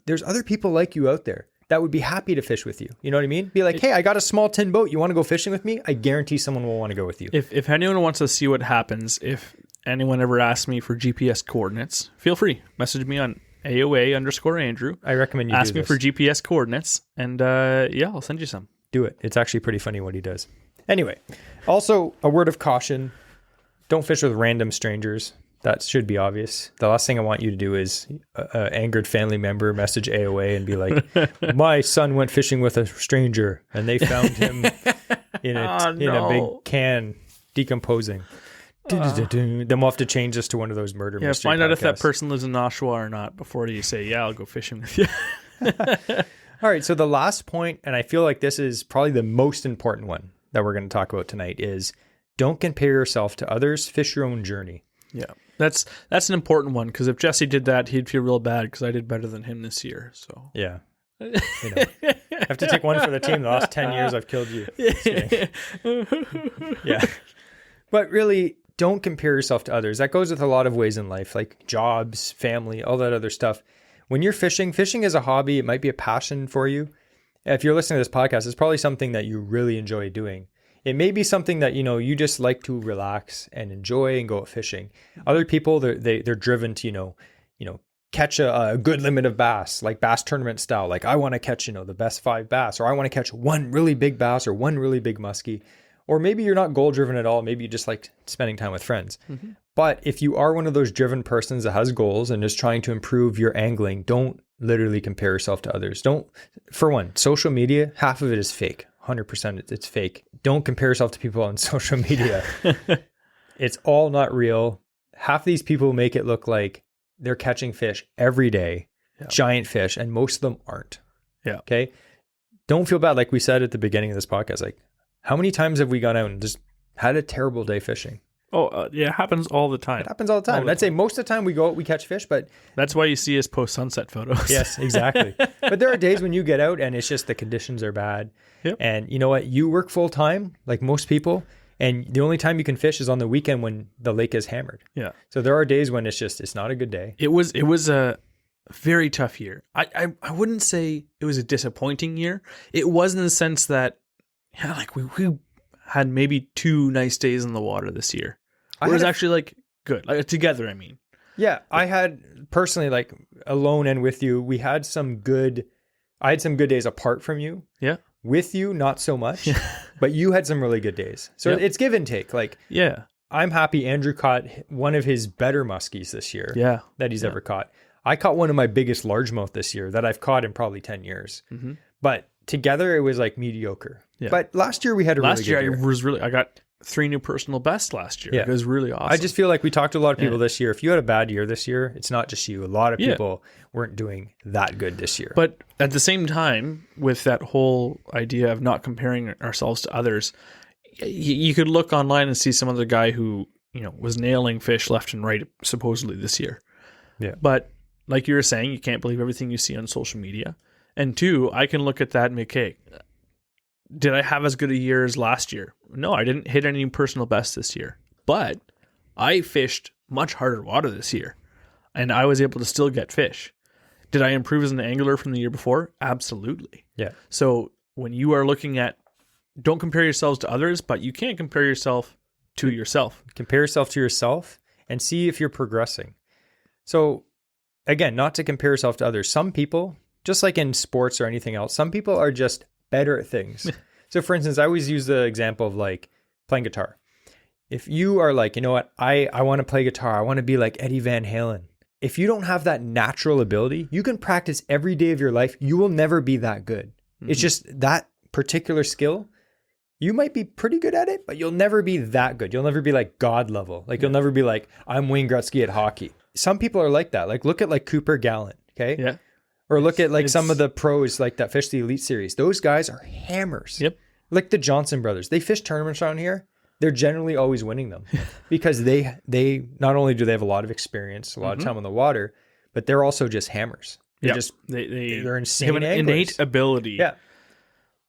There's other people like you out there that would be happy to fish with you. You know what I mean? Be like, hey, I got a small tin boat. You want to go fishing with me? I guarantee someone will want to go with you. If anyone wants to see what happens, if anyone ever asks me for GPS coordinates, feel free. Message me on AOA_Andrew. I recommend you ask do me this. for GPS coordinates, and I'll send you some. Do it. It's actually pretty funny what he does. Anyway, also a word of caution. Don't fish with random strangers. That should be obvious. The last thing I want you to do is an angered family member message AOA and be like, my son went fishing with a stranger and they found him in a big can decomposing. Then we'll have to change this to one of those murder mystery find out if that podcasts. person lives in Oshawa or not before you say, yeah, I'll go fishing with you. All right, so the last point, and I feel like this is probably the most important one that we're going to talk about tonight, is don't compare yourself to others. Fish your own journey. Yeah, that's an important one, because if Jesse did that, he'd feel real bad because I did better than him this year. So yeah, I have to take one for the team. The last 10 years, I've killed you. Yeah, but really, don't compare yourself to others. That goes with a lot of ways in life, like jobs, family, all that other stuff. When you're fishing is a hobby. It might be a passion for you. If you're listening to this podcast, it's probably something that you really enjoy doing. It may be something that, you just like to relax and enjoy and go out fishing. Other people, they're driven to, catch a good limit of bass, like bass tournament style. Like I want to catch, the best 5 bass, or I want to catch one really big bass or one really big muskie. Or maybe you're not goal driven at all. Maybe you just like spending time with friends. Mm-hmm. But if you are one of those driven persons that has goals and is trying to improve your angling, don't literally compare yourself to others. For one, social media, half of it is fake. 100% it's fake. Don't compare yourself to people on social media. It's all not real. Half of these people make it look like they're catching fish every day, giant fish, and most of them aren't. Yeah. Okay. Don't feel bad. Like we said at the beginning of this podcast, like how many times have we gone out and just had a terrible day fishing? Oh, yeah, it happens all the time. It happens all the time. I'd say most of the time we go out, we catch fish, but... That's why you see us post sunset photos. Yes, exactly. But there are days when you get out and it's just the conditions are bad. Yep. And you know what? You work full time, like most people, and the only time you can fish is on the weekend when the lake is hammered. Yeah. So there are days when it's not a good day. It was a very tough year. I wouldn't say it was a disappointing year. It was in the sense that, we had maybe 2 nice days in the water this year. It was actually like good, like together. I mean, yeah, I had personally, like alone and with you, I had some good days apart from you. Yeah. With you, not so much, but you had some really good days. So it's give and take. Like, yeah, I'm happy Andrew caught one of his better muskies this year. Yeah. That he's ever caught. I caught one of my biggest largemouth this year that I've caught in probably 10 years. Mm-hmm. But together it was like mediocre. Yeah. But last year we had a really good year. I got 3 new personal bests last year. Yeah. It was really awesome. I just feel like we talked to a lot of people this year. If you had a bad year this year, it's not just you. A lot of people weren't doing that good this year. But at the same time, with that whole idea of not comparing ourselves to others, you could look online and see some other guy who, was nailing fish left and right, supposedly this year. Yeah. But like you were saying, you can't believe everything you see on social media. And 2, I can look at that and be, okay, did I have as good a year as last year? No, I didn't hit any personal best this year. But I fished much harder water this year, and I was able to still get fish. Did I improve as an angler from the year before? Absolutely. Yeah. So when you are looking at, don't compare yourselves to others, but you can't compare yourself to yourself. Compare yourself to yourself and see if you're progressing. So again, not to compare yourself to others. Some people, just like in sports or anything else, some people are just better at things. So for instance, I always use the example of like playing guitar. If you are like, you know what, I want to play guitar. I want to be like Eddie Van Halen. If you don't have that natural ability, you can practice every day of your life. You will never be that good. Mm-hmm. It's just that particular skill. You might be pretty good at it, but you'll never be that good. You'll never be like God level. Like you'll never be like, I'm Wayne Gretzky at hockey. Some people are like that. Like look at like Cooper Gallant. Okay. Yeah. Or look at like some of the pros like that fish the Elite Series. Those guys are hammers. Yep. Like the Johnson brothers. They fish tournaments around here. They're generally always winning them because they not only do they have a lot of experience, a lot of time on the water, but they're also just hammers. They're they're insane. They have an innate ability. Yeah.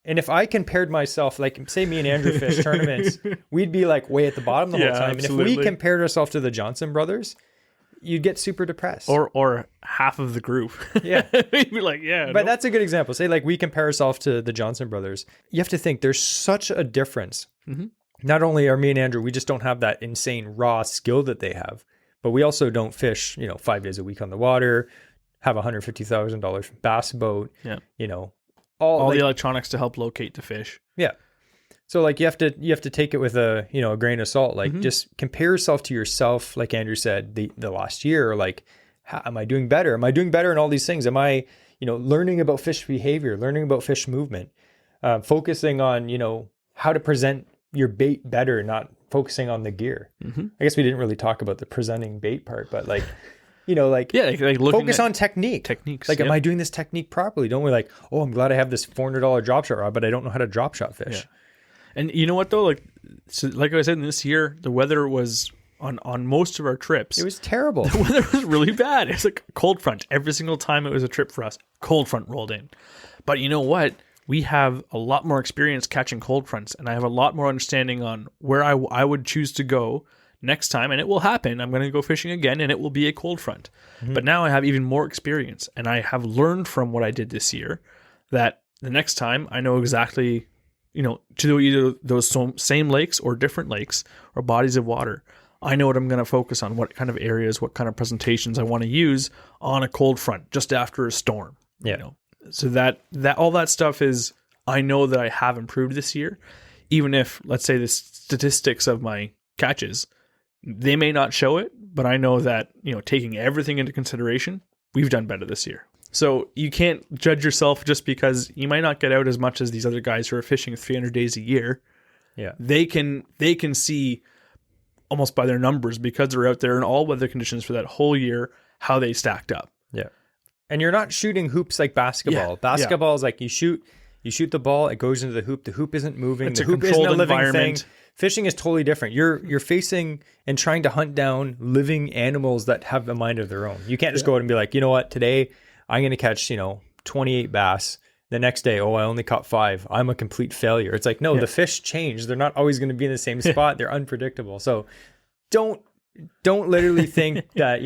And if I compared myself, like say me and Andrew fish tournaments, we'd be like way at the bottom the whole time. Absolutely. And if we compared ourselves to the Johnson brothers, you'd get super depressed. Or half of the group. Yeah. You'd be like, yeah. But that's a good example. Say like we compare ourselves to the Johnson brothers. You have to think there's such a difference. Mm-hmm. Not only are me and Andrew, we just don't have that insane raw skill that they have, but we also don't fish, 5 days a week on the water, have a $150,000 bass boat, all the electronics to help locate the fish. Yeah. So like you have to take it with a grain of salt. Like just compare yourself to yourself, like Andrew said, the last year. Like, how, am I doing better? Am I doing better in all these things? Am I learning about fish behavior, learning about fish movement, focusing on how to present your bait better, not focusing on the gear. I guess we didn't really talk about the presenting bait part, but like like focus on techniques. Like, am I doing this technique properly? Don't we like, oh, I'm glad I have this $400 drop shot rod, but I don't know how to drop shot fish. Yeah. And you know what though? Like I said, this year the weather was on most of our trips. It was terrible. The weather was really bad. It's like a cold front every single time it was a trip for us. Cold front rolled in. But you know what? We have a lot more experience catching cold fronts, and I have a lot more understanding on where I would choose to go next time, and it will happen. I'm going to go fishing again, and it will be a cold front. But now I have even more experience, and I have learned from what I did this year that the next time I know exactly, to either those same lakes or different lakes or bodies of water. I know what I'm going to focus on, what kind of areas, what kind of presentations I want to use on a cold front just after a storm. Yeah. So that all that stuff is, I know that I have improved this year, even if, let's say, the statistics of my catches, they may not show it, but I know that, taking everything into consideration, we've done better this year. So you can't judge yourself just because you might not get out as much as these other guys who are fishing 300 days a year. Yeah. They can see almost by their numbers, because they're out there in all weather conditions for that whole year, how they stacked up. Yeah. And you're not shooting hoops like basketball. Yeah. Basketball is like you shoot the ball, it goes into the hoop. The hoop isn't moving. It's the a hoop isn't a controlled living environment. thing. Fishing is totally different. You're facing and trying to hunt down living animals that have a mind of their own. You can't just go out and be like, you know what, today I'm going to catch 28 bass. The next day, I only caught 5. I'm a complete failure. It's like, no, the fish change. They're not always going to be in the same spot. They're unpredictable. So don't literally think that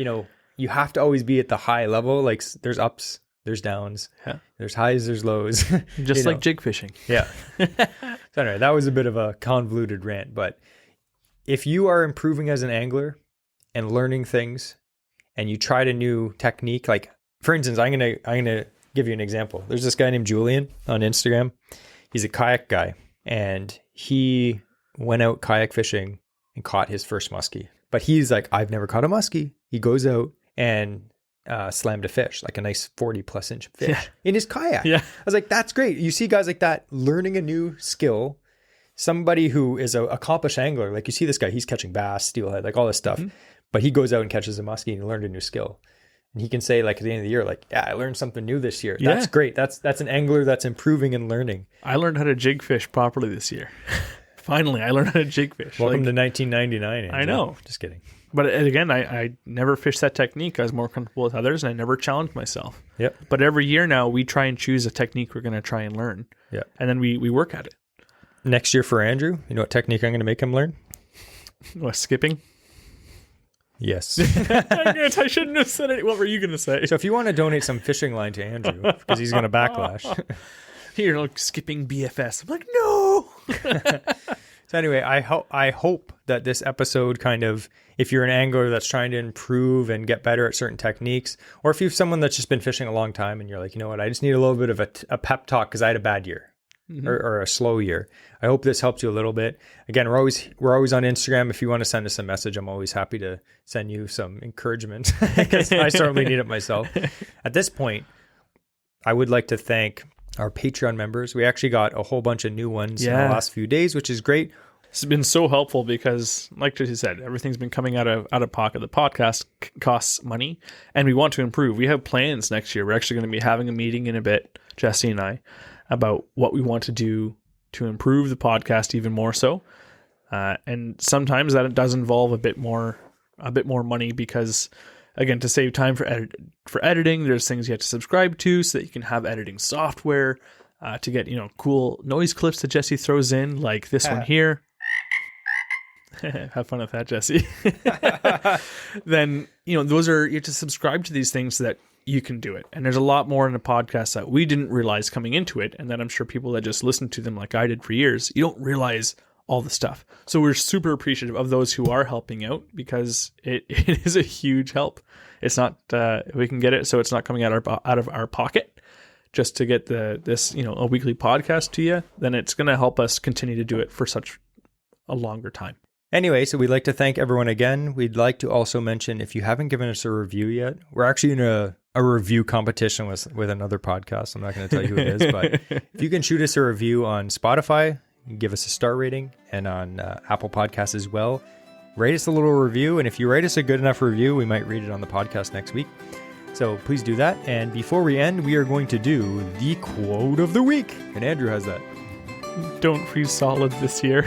you have to always be at the high level. Like, there's ups, there's downs, there's highs, there's lows. Just like jig fishing. Yeah. So anyway, that was a bit of a convoluted rant, but if you are improving as an angler and learning things and you tried a new technique, like for instance, I'm gonna give you an example. There's this guy named Julian on Instagram. He's a kayak guy, and he went out kayak fishing and caught his first muskie. But he's like, I've never caught a muskie. He goes out and slammed a fish, like a nice 40 plus inch fish in his kayak. Yeah. I was like, that's great. You see guys like that learning a new skill, somebody who is an accomplished angler. Like you see this guy, he's catching bass, steelhead, like all this stuff. But he goes out and catches a muskie and learned a new skill. And he can say, like, at the end of the year, like, yeah, I learned something new this year. That's great. That's an angler that's improving and learning. I learned how to jig fish properly this year. Finally, I learned how to jig fish. Welcome to 1999. Andrew. I know. Just kidding. But again, I never fished that technique. I was more comfortable with others, and I never challenged myself. Yep. But every year now, we try and choose a technique we're going to try and learn. Yeah. And then we work at it. Next year for Andrew, you know what technique I'm going to make him learn? What, skipping? Yes. I shouldn't have said it. What were you going to say? So if you want to donate some fishing line to Andrew, because he's going to backlash. You're like skipping BFS. I'm like, no. So anyway, I hope that this episode kind of, if you're an angler that's trying to improve and get better at certain techniques, or if you're someone that's just been fishing a long time and you're like, you know what, I just need a little bit of a pep talk because I had a bad year. Or a slow year. I hope this helped you a little bit. Again, we're always on Instagram. If you want to send us a message, I'm always happy to send you some encouragement because I certainly need it myself. At this point, I would like to thank our Patreon members. We actually got a whole bunch of new ones in the last few days, which is great. It's been so helpful because, like Jesse said, everything's been coming out of pocket. The podcast costs money, and we want to improve. We have plans next year. We're actually going to be having a meeting in a bit, Jesse and I, about what we want to do to improve the podcast even more so. And sometimes that does involve a bit more money because, again, to save time for editing, there's things you have to subscribe to so that you can have editing software to get, cool noise clips that Jesse throws in, like this one here. Have fun with that, Jesse. Then, those are, you have to subscribe to these things so that you can do it. And there's a lot more in the podcast that we didn't realize coming into it. And then I'm sure people that just listen to them like I did for years, you don't realize all the stuff. So we're super appreciative of those who are helping out because it is a huge help. It's not, we can get it so it's not coming out of our pocket just to get this a weekly podcast to you, then it's going to help us continue to do it for such a longer time. Anyway, so we'd like to thank everyone again. We'd like to also mention, if you haven't given us a review yet, we're actually in a review competition with another podcast. I'm not going to tell you who it is, but if you can shoot us a review on Spotify, give us a star rating, and on Apple Podcasts as well, rate us a little review. And if you write us a good enough review, we might read it on the podcast next week. So please do that. And before we end, we are going to do the quote of the week. And Andrew has that. Don't freeze solid this year.